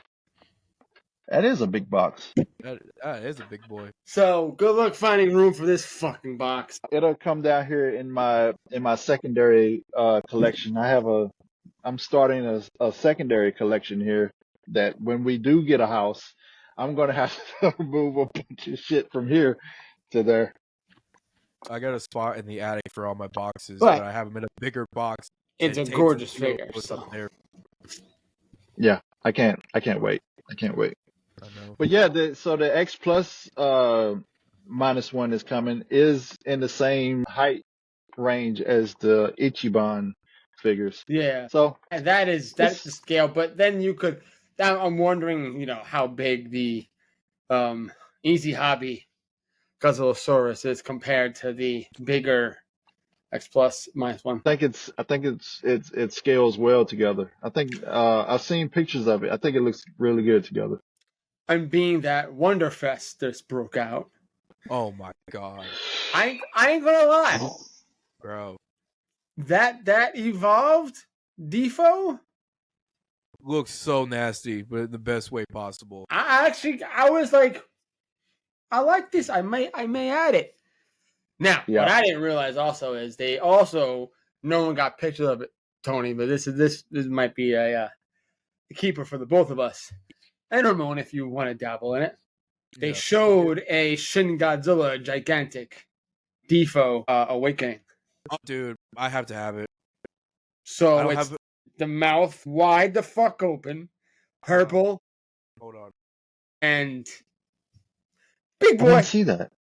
That is a big box. that is a big boy. So good luck finding room for this fucking box. It'll come down here in my secondary collection. I'm starting a secondary collection here that when we do get a house, I'm gonna have to move a bunch of shit from here to there. I got a spot in the attic for all my boxes, But but I have them in a bigger box. it's and a taped gorgeous to seal figure. what's So up there. Yeah, I can't wait. I can't wait. I know. But yeah, so the X Plus -1 is coming is in the same height range as the Ichiban figures. yeah, So and that's it's the scale. But then you could. I'm wondering, how big the Easy Hobby Godzillasaurus is compared to the bigger X Plus -1. I think it scales well together. I think I've seen pictures of it. I think it looks really good together. And being that Wonderfest just broke out, Oh my god, I ain't gonna lie. bro! That evolved Defo. Looks so nasty, but in the best way possible. I was like, I like this. I may add it. Now, Yeah. what I didn't realize also is they also no one got pictures of it, Tony. But this might be a keeper for the both of us. And Ramon, if you want to dabble in it, they Yeah. showed a Shin Godzilla gigantic Defo awakening. Oh, dude, I have to have it. I So don't it's have. the mouth wide the fuck open, purple, Hold on, and big I want boy. to see that.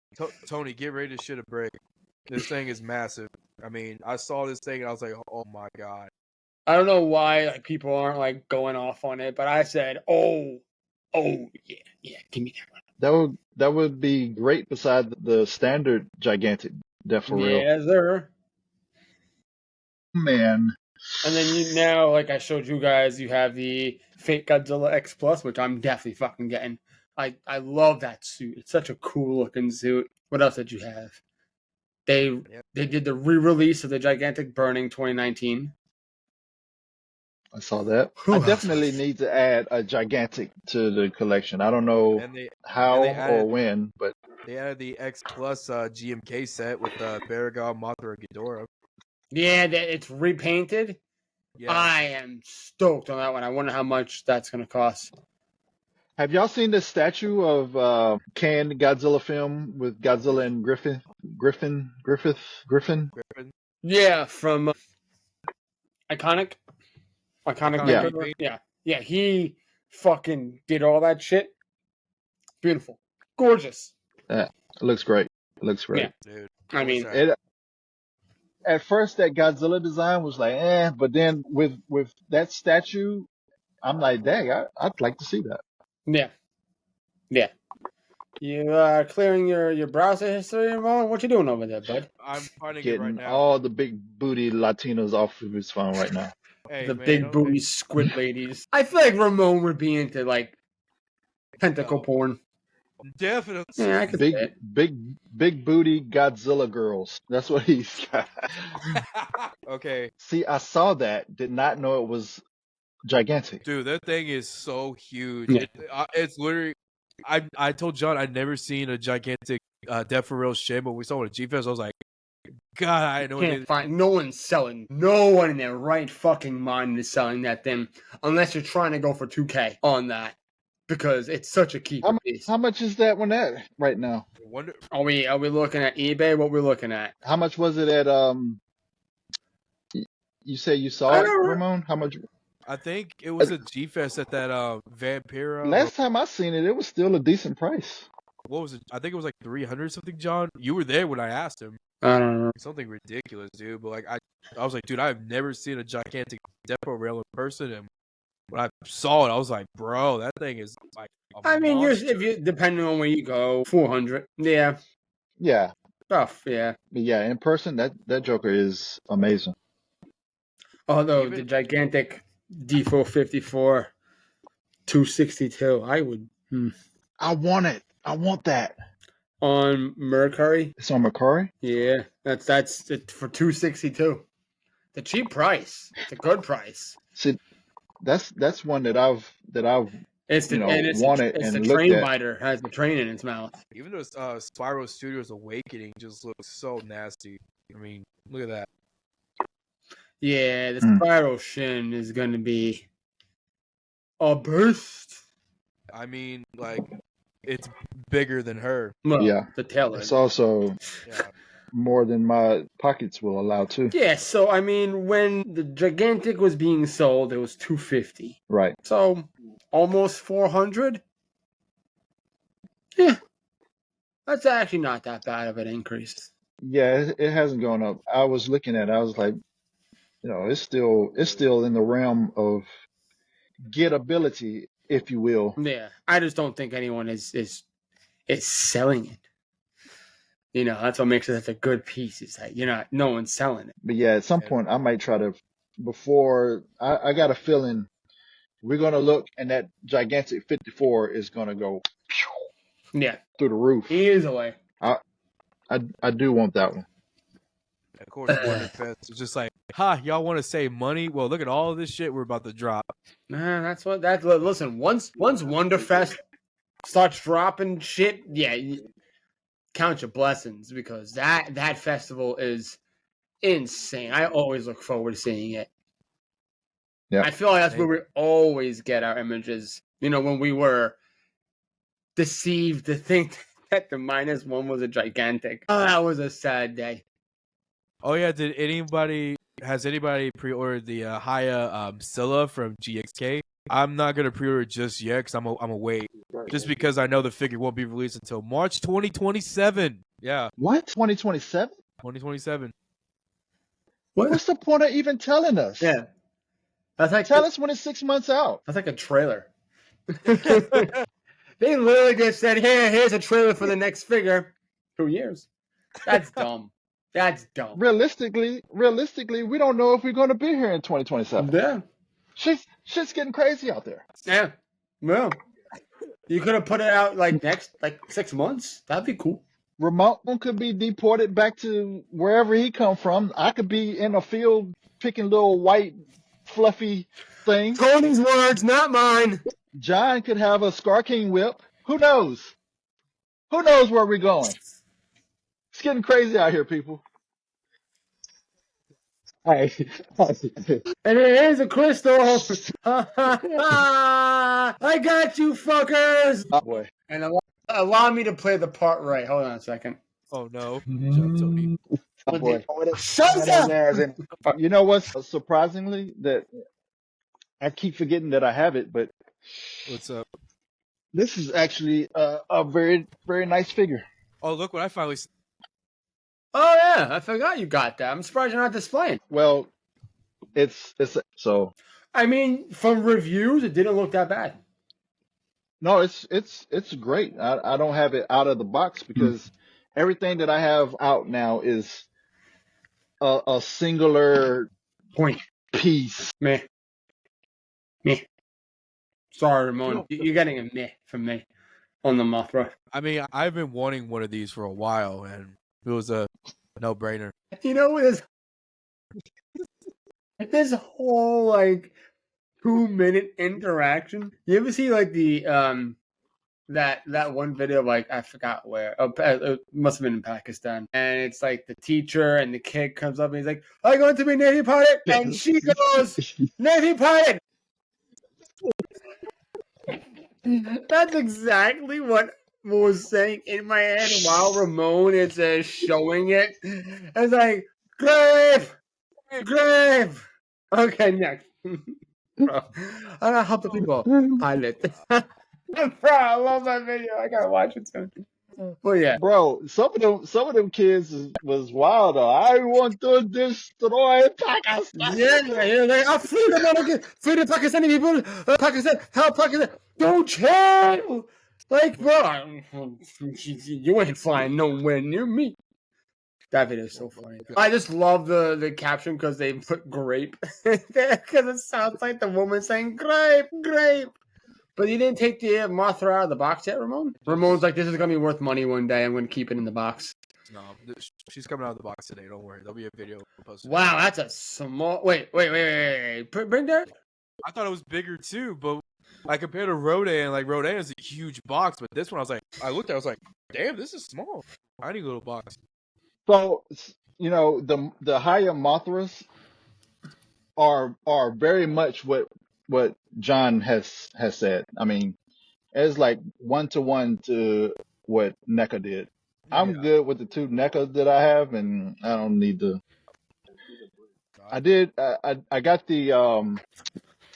Tony, get ready to shit a brick. This thing is massive. I mean, I saw this thing and I was like, oh my god. I don't know why people aren't going off on it, but I said, oh yeah, give me that one. That would be great beside the standard gigantic Death for real. Yeah, sir. Man, And then you now, like I showed you guys, you have the Fate Godzilla X Plus, which I'm definitely fucking getting. I love that suit. It's such a cool looking suit. What else did you have? They did the re-release of the Gigantic Burning 2019. I saw that. Who I else? definitely need to add a gigantic to the collection. I don't know how they added- or when, but They added the X Plus GMK set with Baragon, Mothra, and Ghidorah. Yeah, it's repainted. Yeah. I am stoked on that one. I wonder how much that's going to cost. have y'all seen this statue of canned Godzilla film with Godzilla and Griffin? Griffin. Yeah, from Iconic Yeah. Makeover. Yeah. He fucking did all that shit. Beautiful, gorgeous. It looks great. It looks great. Yeah. Dude. I mean, At first, that Godzilla design was like, but then with that statue, I'm like, dang, I'd like to see that. yeah. You are clearing your browser history, Ramon? What you doing over there, bud? I'm finding it Getting right now. all the big booty Latinos off of his phone right now. Hey, the man, big booty squid ladies. I feel like Ramon would be into like tentacle porn. definitely. Yeah, I could see it. Big booty Godzilla girls. That's what he's got. Okay, See, I saw that. Did not know it was gigantic. dude, that thing is so huge. Yeah. It's literally. I told John I'd never seen a gigantic Death for Real shit, but we saw it at G Fest. I was like, God, I had no idea. Can't find no one's selling. No one in their right fucking mind is selling that thing unless you're trying to go for 2K on that because it's such a keeper piece. How much is that one at right now? Wonder. Are we looking at eBay? What we're looking at? How much was it at you say you saw I it, don't re- Ramon? How much? I think it was a G Fest at that Vampira. Last time I seen it, it was still a decent price. What was it? I think it was like 300 something. John, you were there when I asked him. I don't know. Something ridiculous, dude. But like I was like, dude, I've never seen a gigantic depot rail in person, and when I saw it, I was like, bro, that thing is like. I mean, if you depending on where you go, 400. Yeah, Yeah, rough. Yeah. but yeah, in person, that Joker is amazing. Although the gigantic D454 262, I would I want it. I want that. on Mercury. It's on Macari. Yeah, that's it for 262. The cheap price. It's a good price. See, that's one that I've It's the you know, and it's, want it it's and the looked train at. biter has the train in its mouth. Even though Spyro Studios Awakening just looks so nasty. I mean, look at that. Yeah, the Spiral Shin is going to be a burst. I mean, like, it's bigger than her. Well, Yeah. the tail It's is. also Yeah. more than my pockets will allow too. Yeah, so I mean, when the gigantic was being sold, it was $250. Right. So almost $400. Yeah, that's actually not that bad of an increase. Yeah, it hasn't gone up. I was looking at it, I was like, you know, it's still in the realm of gettability, if you will. Yeah, I just don't think anyone is selling it. You know, that's what makes it such a good piece. Is that no one's selling it. But yeah, at some point I might try to. Before I got a feeling we're gonna look and that gigantic 54 is gonna go Yeah, through the roof. easily. I do want that one. According to Monsterverse, it's just like, y'all want to save money? Well, look at all of this shit we're about to drop. Man, listen, once Wonderfest starts dropping shit, yeah, count your blessings because that festival is insane. I always look forward to seeing it. Yeah. I feel like that's where we always get our images. You know, when we were deceived to think that the -1 was a gigantic. Oh, that was a sad day. Oh yeah, has anybody pre-ordered the Haya Scylla from GXK? I'm not gonna pre-order it just yet because I'm a wait. Just because I know the figure won't be released until March 2027. Yeah, What? 2027? 2027. What's the point of even telling us? Yeah, that's like Tell us when it's 6 months out. that's like a trailer. They literally just said, here's a trailer for the next figure. 2 years. That's dumb. That's dumb. Realistically, we don't know if we're going to be here in 2027. Yeah. Shit's getting crazy out there. Yeah. Well, you could have put it out like 6 months. That'd be cool. Ramon could be deported back to wherever he come from. I could be in a field picking little white fluffy things. Tony's words, not mine. John could have a Scar King whip. Who knows? Who knows where we're going? It's getting crazy out here, people. And it is a crystal. I got you, fuckers. Oh boy. And allow me to play the part right. Hold on a second. Oh no, Tony. Oh boy. Shut up. You know what's surprisingly that I keep forgetting that I have it, but What's up? this is actually a very, very nice figure. Oh, look what I finally. Oh yeah, I forgot you got that. I'm surprised you're not displaying. Well, it's so I mean, from reviews, it didn't look that bad. no, it's great. I don't have it out of the box because everything that I have out now is a singular Point. Peace. Meh. Sorry, Ramon. You're getting a meh from me on the Mothra. I mean, I've been wanting one of these for a while, and it was a no-brainer. You know, this whole like 2-minute interaction. You ever see like the that one video, like I forgot where. Oh, it must have been in Pakistan, and it's like the teacher and the kid comes up and he's like, "Are you going to be Navy pilot?" And she goes, "Navy pilot." That's exactly what was saying in my head while Ramon is showing it. It's like grave. Okay, next. Bro, I gotta help the people. Pilot. Bro, I love that video. I gotta watch it soon. But yeah, Bro, some of them kids was wild though. I want to destroy Pakistan. yeah, like I free the American, free the Pakistani people. Pakistan, help Pakistan. Don't chill. Like, bro, you ain't flying nowhere near me. That video is so funny. I just love the caption because they put grape because it sounds like the woman saying grape, grape. But you didn't take the Mothra out of the box yet, Ramon? Ramon's like, this is gonna be worth money one day. I'm gonna keep it in the box. No, she's coming out of the box today. Don't worry, there'll be a video posted. Wow, that's a small. Wait. Bring that. I thought it was bigger too, but I compared to Rodan. Like Rodan is a huge box, but this one I looked at, I was like, damn, this is small, tiny little box. So you know the higher Mothras are very much what John has said. I mean, it's like 1-to-1 to what NECA did. I'm Yeah. good with the 2 NECAs that I have, and I don't need to. I did. I got the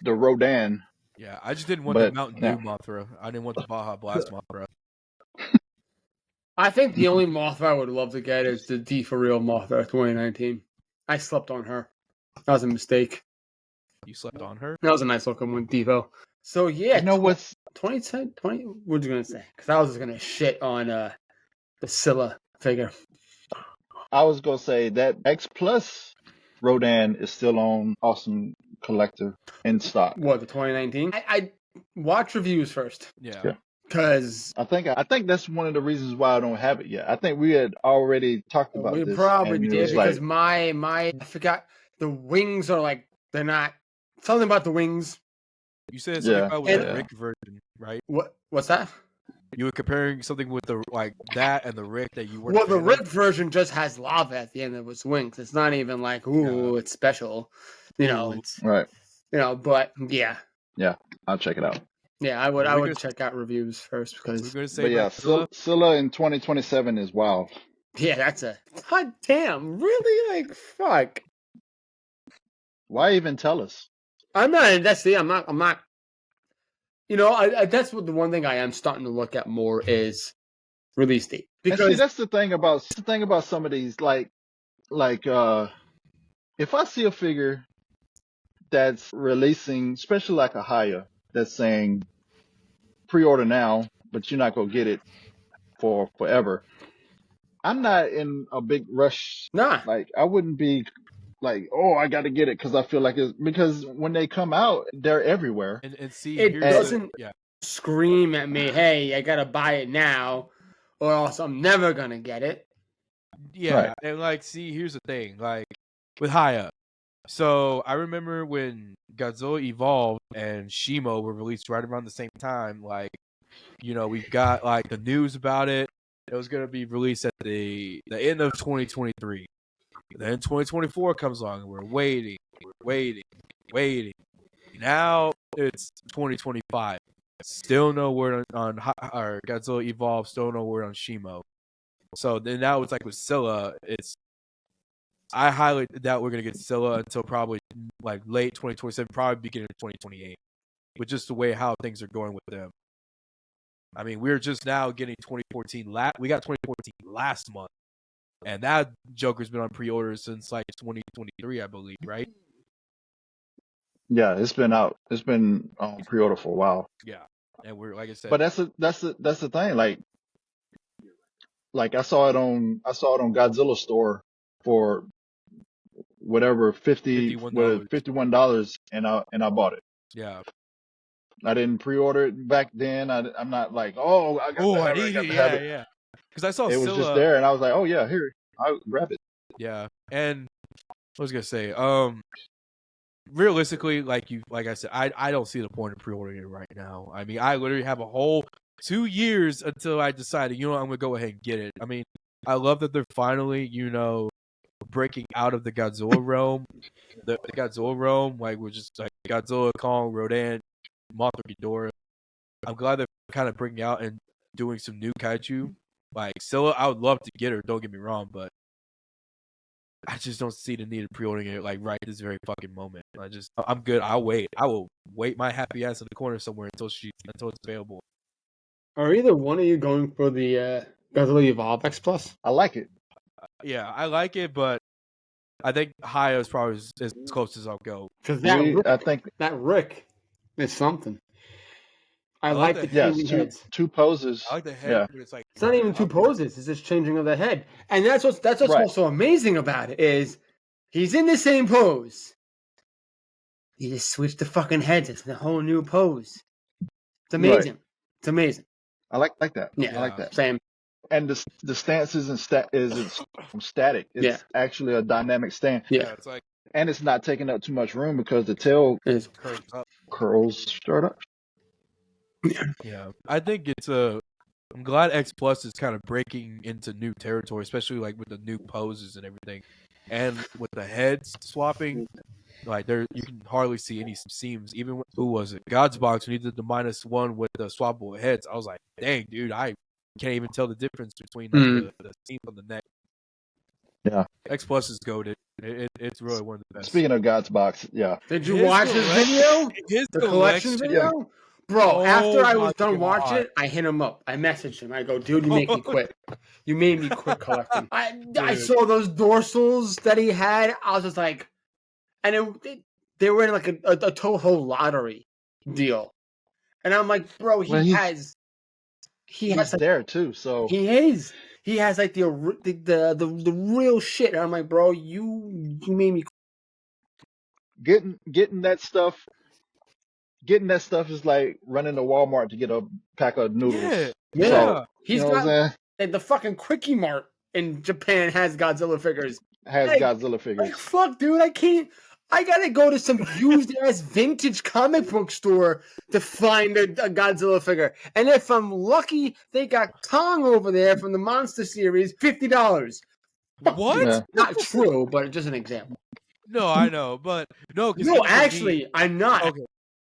Rodan. Yeah, I just didn't want the But Mountain yeah. Dew Mothra. I didn't want the Baja Blast Mothra. I think the only Mothra I would love to get is the D for Real Mothra 2019. I slept on her. That was a mistake. You slept on her? That was a nice looking one, Devo. So yeah, You know what's 2010, 20. What you gonna say? Because I was just gonna shit on the Scylla figure. I was gonna say that X Plus Rodan is still on Awesome Collector in stock. What, the 2019? I watch reviews first. Yeah. Because I think that's one of the reasons why I don't have it yet. I think we had already talked about we this. probably and it did was because like, my I forgot the wings are like they're not something about the wings. You said something Yeah, about with the yeah. Rick version, right? What's that? You were comparing something with the like that and the Rick that you weren't. Well, the a fan Rick of? version just has lava at the end of its wings. It's not even like ooh, it's special. You know, Ooh. it's right. but yeah. I'll check it out. Yeah, I would We're gonna- check out reviews first We're because gonna say But yeah, Godzilla. Scylla in 2027 is wild. yeah, that's a god damn, really like fuck. Why even tell us? I'm not. That's the. I'm not. You know, I that's what the one thing I am starting to look at more is release date And see, because that's the thing about some of these, like if I see a figure that's releasing, especially like a higher, that's saying pre-order now, but you're not gonna get it for forever. I'm not in a big rush. nah, Like I wouldn't be like, oh, I got to get it because I feel like it's because when they come out, they're everywhere. And see, it here's doesn't yeah. scream at me. Hey, I gotta buy it now, or else I'm never gonna get it. Yeah, Right. and like, see, here's the thing, like with Haya. So I remember when Godzilla Evolved and Shimo were released right around the same time. Like, you know, we got like the news about it. It was gonna be released at the end of 2023. Then 2024 comes along, and we're waiting. Now it's 2025. Still no word on Godzilla Evolved. Still no word on Shimo. So then now it's like with Scylla, I highly doubt we're gonna get Scylla until probably like late 2027, probably beginning of 2028, with just the way how things are going with them. I mean, we're just now getting 2014. We got 2014 last month, and that Joker's been on pre-order since like 2023, I believe, right? Yeah, it's been out. It's been on pre-order for a while. Yeah, and we're like I said, But that's the thing. Like I saw it on Godzilla store for whatever $51. $51, and I bought it. Yeah. I didn't pre-order it back then. I'm not like, oh, I got to Oh, I have it. I need got it. to have Yeah, it. yeah. Because I saw It was just Scylla. there, and I was like, oh yeah, here, I'll grab it. Yeah, and what was I gonna say? Realistically, like I said, I don't see the point of pre-ordering it right now. I mean, I literally have a whole 2 years until I decided, you know, I'm gonna go ahead and get it. I mean, I love that they're finally, you know, breaking out of the Godzilla realm. The Godzilla realm, like, we're just like Godzilla, Kong, Rodan, Mothra, Ghidorah. I'm glad they're kind of bringing out and doing some new kaiju. Like Scylla, I would love to get her. Don't get me wrong, but I just don't see the need of pre-ordering it like right this very fucking moment. I'm good. I'll wait. I will wait my happy ass in the corner somewhere until it's available. Are either one of you going for the Godzilla Evolve X Plus? I like it. Yeah, I like it, but I think Haya is probably as close as I'll go. Because I think that Rick is something. I like like the the changing yes, heads. two poses. I like the head, Yeah, but it's like It's not even two poses. It's just changing of the head, and that's what's Right. also amazing about it is he's in the same pose. He just switched the fucking heads. It's a whole new pose. It's amazing. Right. It's amazing. I like that. Yeah, I like that. Same. And the stance isn't static. It's Yeah. actually a dynamic stance, Yeah. it's like and it's not taking up too much room because the tail It's, curves up. curls straight up. Yeah, I think I'm glad X Plus is kind of breaking into new territory, especially like with the new poses and everything, and with the heads swapping. Like you can hardly see any seams. Even with, who was it? God's Box when he did the -1 with the swappable heads. I was like, dang, dude, I can't even tell the difference between like the seams on the neck. Yeah. X Plus is goated. It's really one of the best. Speaking of God's Box, yeah. Did you watch his video? The collection video? Bro, after I was done watching it, I hit him up. I messaged him. I go, dude, you make me quit. You made me quit collecting. I saw those dorsals that he had. I was just like, and they were in like a Toho lottery deal. And I'm like, bro, he has like, there too. So he is. He has like the real shit. And I'm like, bro, you made me getting that stuff. Getting that stuff is like running to Walmart to get a pack of noodles. Yeah. So, He's got the fucking Quickie Mart in Japan has Godzilla figures. Godzilla figures. Like, fuck, dude, I gotta go to some used ass vintage comic book store to find a Godzilla figure. And if I'm lucky, they got Kong over there from the Monster series, $50. What? Yeah. Not true, but just an example. No, I know, but no, actually, I'm not. Okay.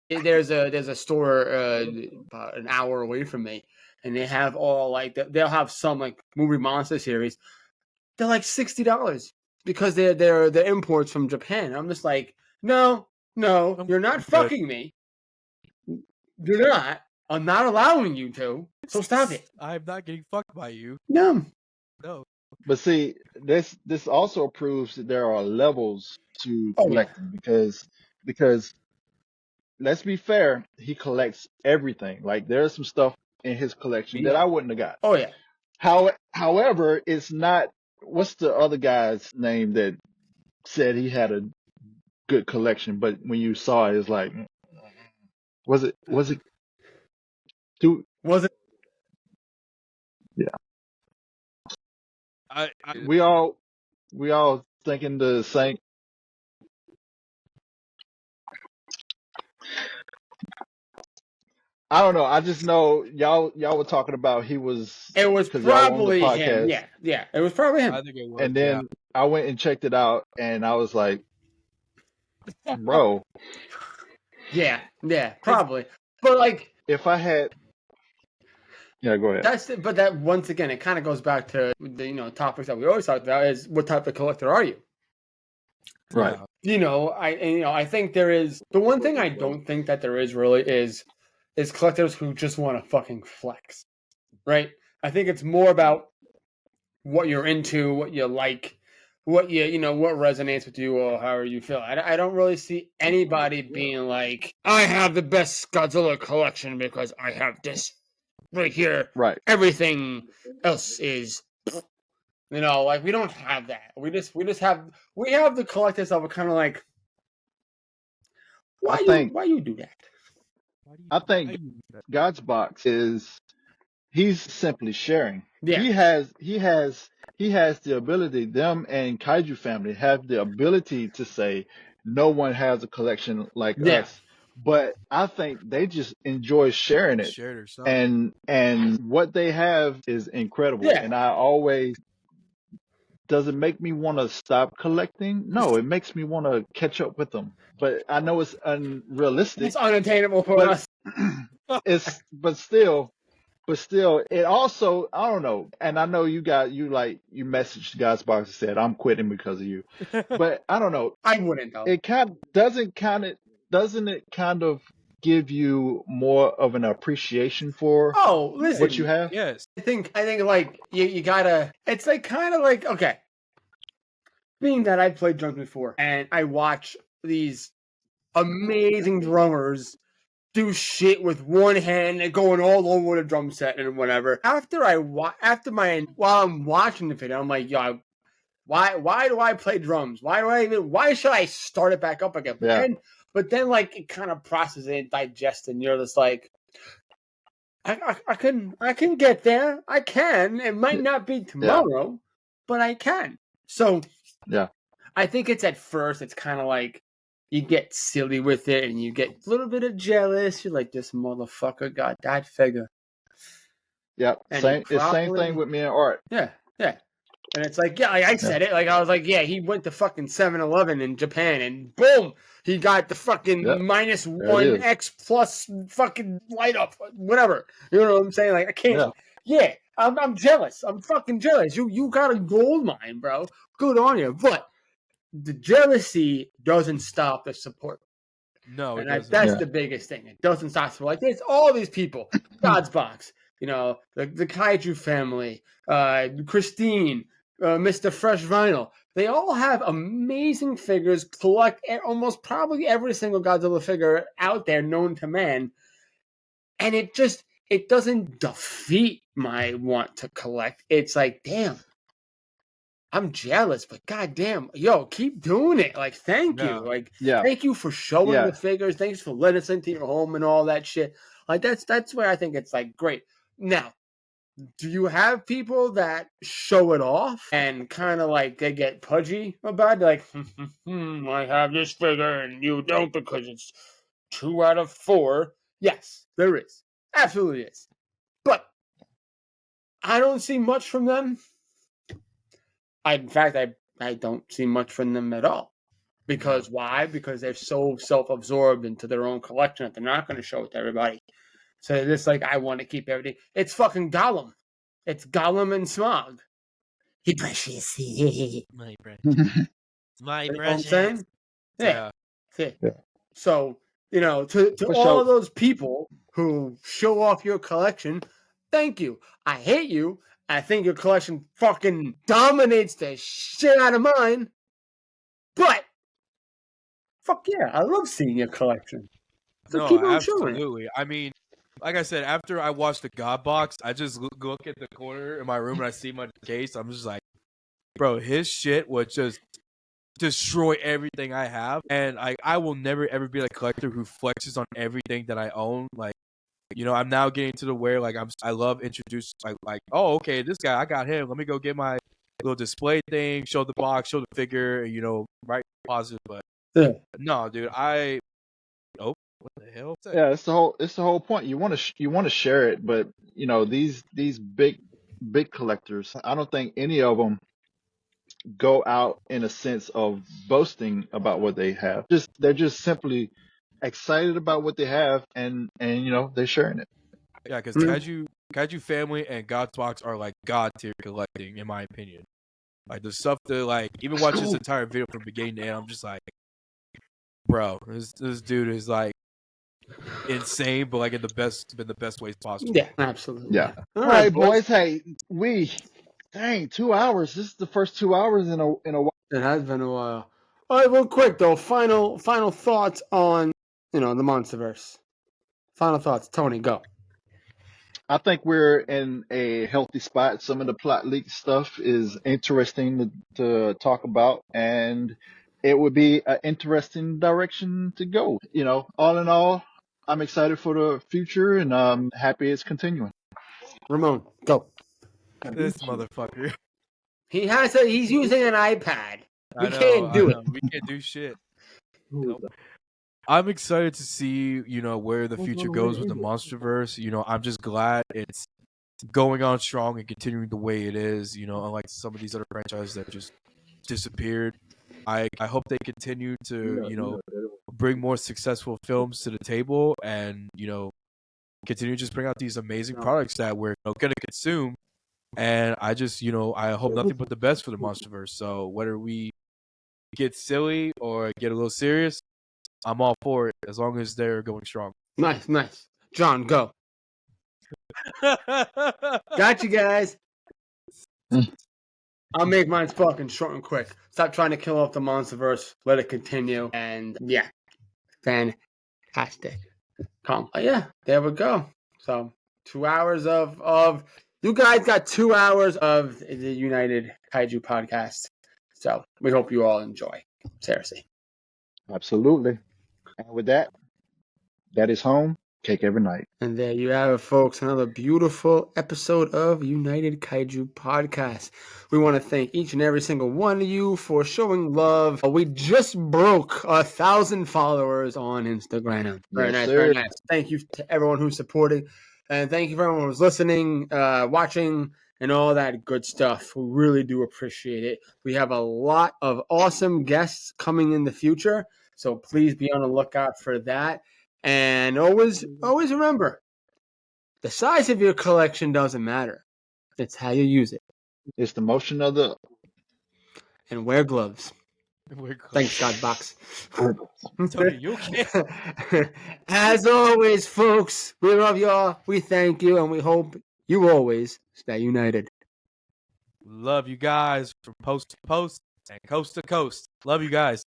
There's a store about an hour away from me, and they have all like they'll have some like movie monster series. They're like $60 because they're imports from Japan. I'm just like, no, you're not fucking me. You're not. I'm not allowing you to. So stop it. I'm not getting fucked by you. No. But see, this also proves that there are levels to collecting because let's be fair, he collects everything. Like there's some stuff in his collection that I wouldn't have got. Oh yeah. However, it's not. What's the other guy's name that said he had a good collection, but when you saw it, it's like, was it? Dude, was it? Yeah. We all thinking the same. I don't know. I just know y'all were talking about It was probably him. Yeah. It was probably him. I think it was. And then I went and checked it out, and I was like, bro. Yeah, probably. But like, if I had, yeah, go ahead. But that once again, it kind of goes back to the topics that we always talk about is what type of collector are you? Right. I think there is the one thing I don't think that there is really is collectors who just want to fucking flex, right? I think it's more about what you're into, what you like, what what resonates with you or however you feel. I don't really see anybody being like, I have the best Godzilla collection because I have this right here. Right. Everything else is You know, like we don't have that. We have the collectors that were kind of like, I think why you do that? I think God's box is he's simply sharing. Yeah. He has the ability, them and Kaiju family have the ability to say no one has a collection like Yeah. us. But I think they just enjoy sharing it. Shared or something. And what they have is incredible. Yeah. And I always does it make me want to stop collecting? No, it makes me want to catch up with them. But I know it's unrealistic. It's unattainable for But us. but still, it also, I don't know. And I know you messaged God's box and said, I'm quitting because of you. But I don't know. I wouldn't though. It doesn't it kind of give you more of an appreciation for Oh, listen. what you have? Yes. I think like you gotta. It's like kind of like, okay. Being that I played drums before and I watch these amazing drummers do shit with one hand and going all over the drum set and whatever. While I'm watching the video, I'm like, yo, why do I play drums? Why should I start it back up again? Yeah. But then like it kind of processes and digests, and you're just like, I can get there. I can. It might not be tomorrow, but I can. So Yeah. I think it's at first it's kind of like you get silly with it and you get a little bit of jealous. You're like, this motherfucker got that figure. Yeah. And Same thing with me and Art. Yeah. And it's like, yeah, I said it. Like, I was like, yeah, he went to fucking 7-Eleven in Japan and boom, he got the fucking -1X plus fucking light up, whatever. You know what I'm saying? Like, I can't. Yeah, I'm jealous. I'm fucking jealous. You got a gold mine, bro. Good on you. But the jealousy doesn't stop the support. No, and it doesn't. that's the biggest thing. It doesn't stop support. Like, there's all these people. God's Box, you know, the Kaiju family, Christine, Mr. Fresh Vinyl. They all have amazing figures, collect almost probably every single Godzilla figure out there known to man. And it doesn't defeat my want to collect. It's like, damn, I'm jealous, but goddamn, yo, keep doing it. Like, thank you. Like, thank you for showing the figures. Thanks for letting us into your home and all that shit. Like, that's where I think it's like great. Now, do you have people that show it off and kind of like they get pudgy about it? Like, I have this figure and you don't because it's 2 out of 4. Yes, there is. Absolutely is. But I don't see much from them. In fact, I don't see much from them at all. Because why? Because they're so self-absorbed into their own collection that they're not going to show it to everybody. So they're just like, I want to keep everything. It's fucking Gollum. It's Gollum and Smog. He precious. My precious. My You know what I'm precious. saying? Yeah. So, you know, to all of those people who show off your collection, thank you. I hate you. I think your collection fucking dominates the shit out of mine. But, fuck yeah, I love seeing your collection. So keep on showing it. Absolutely. I mean, like I said, after I watched the God Box, I just look at the corner in my room and I see my case. I'm just like, bro, his shit would just destroy everything I have. And I will never ever be a collector who flexes on everything that I own. Like, you know, I'm now getting to the where like I love introduce like oh, okay, this guy, I got him. Let me go get my little display thing, show the box, show the figure, you know, right positive. But no, dude, what the hell? Yeah, it's the whole point. You want to share it, but you know these big collectors. I don't think any of them go out in a sense of boasting about what they have. They're just simply excited about what they have, and you know they're sharing it. Yeah, because Kaiju family and God's Box are like god tier collecting, in my opinion. Like the stuff that like even watch this entire video from beginning to end, I'm just like, bro, this dude is like insane, but like in the best ways possible. Yeah, absolutely. Yeah. All right, boys. Hey, dang, 2 hours. This is the first 2 hours in a while. It has been a while. All right, real quick though. Final thoughts on the Monsterverse. Final thoughts, Tony. Go. I think we're in a healthy spot. Some of the plot leak stuff is interesting to talk about, and it would be an interesting direction to go. All in all, I'm excited for the future, and I'm happy it's continuing. Ramon, go. This motherfucker. He's using an iPad. We I can't do it. know. We can't do shit. Nope. I'm excited to see, where the future goes with the Monsterverse. I'm just glad it's going on strong and continuing the way it is, unlike some of these other franchises that just disappeared. I hope they continue to, bring more successful films to the table and, continue to just bring out these amazing products that we're going to consume. And I just, I hope nothing but the best for the Monsterverse. So whether we get silly or get a little serious, I'm all for it as long as they're going strong. Nice. John, go. Got you guys. I'll make mine fucking short and quick. Stop trying to kill off the Monsterverse. Let it continue. And yeah, fantastic. Yeah, there we go. So 2 hours of you guys got 2 hours of the United Kaiju podcast. So we hope you all enjoy. Seriously. Absolutely. And with that is home. Cake every night. And there you have it, folks. Another beautiful episode of United Kaiju Podcast. We want to thank each and every single one of you for showing love. We just broke 1,000 followers on Instagram. Very nice, very nice. Thank you to everyone who's supported. And thank you for everyone who's listening, watching, and all that good stuff. We really do appreciate it. We have a lot of awesome guests coming in the future. So please be on the lookout for that. And always remember, the size of your collection doesn't matter. It's how you use it. It's the motion of the... And wear gloves. Thanks, Godbox. Tony, you okay? As always, folks, we love y'all. We thank you, and we hope you always stay united. Love you guys from post to post and coast to coast. Love you guys.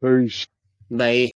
Peace. Bye.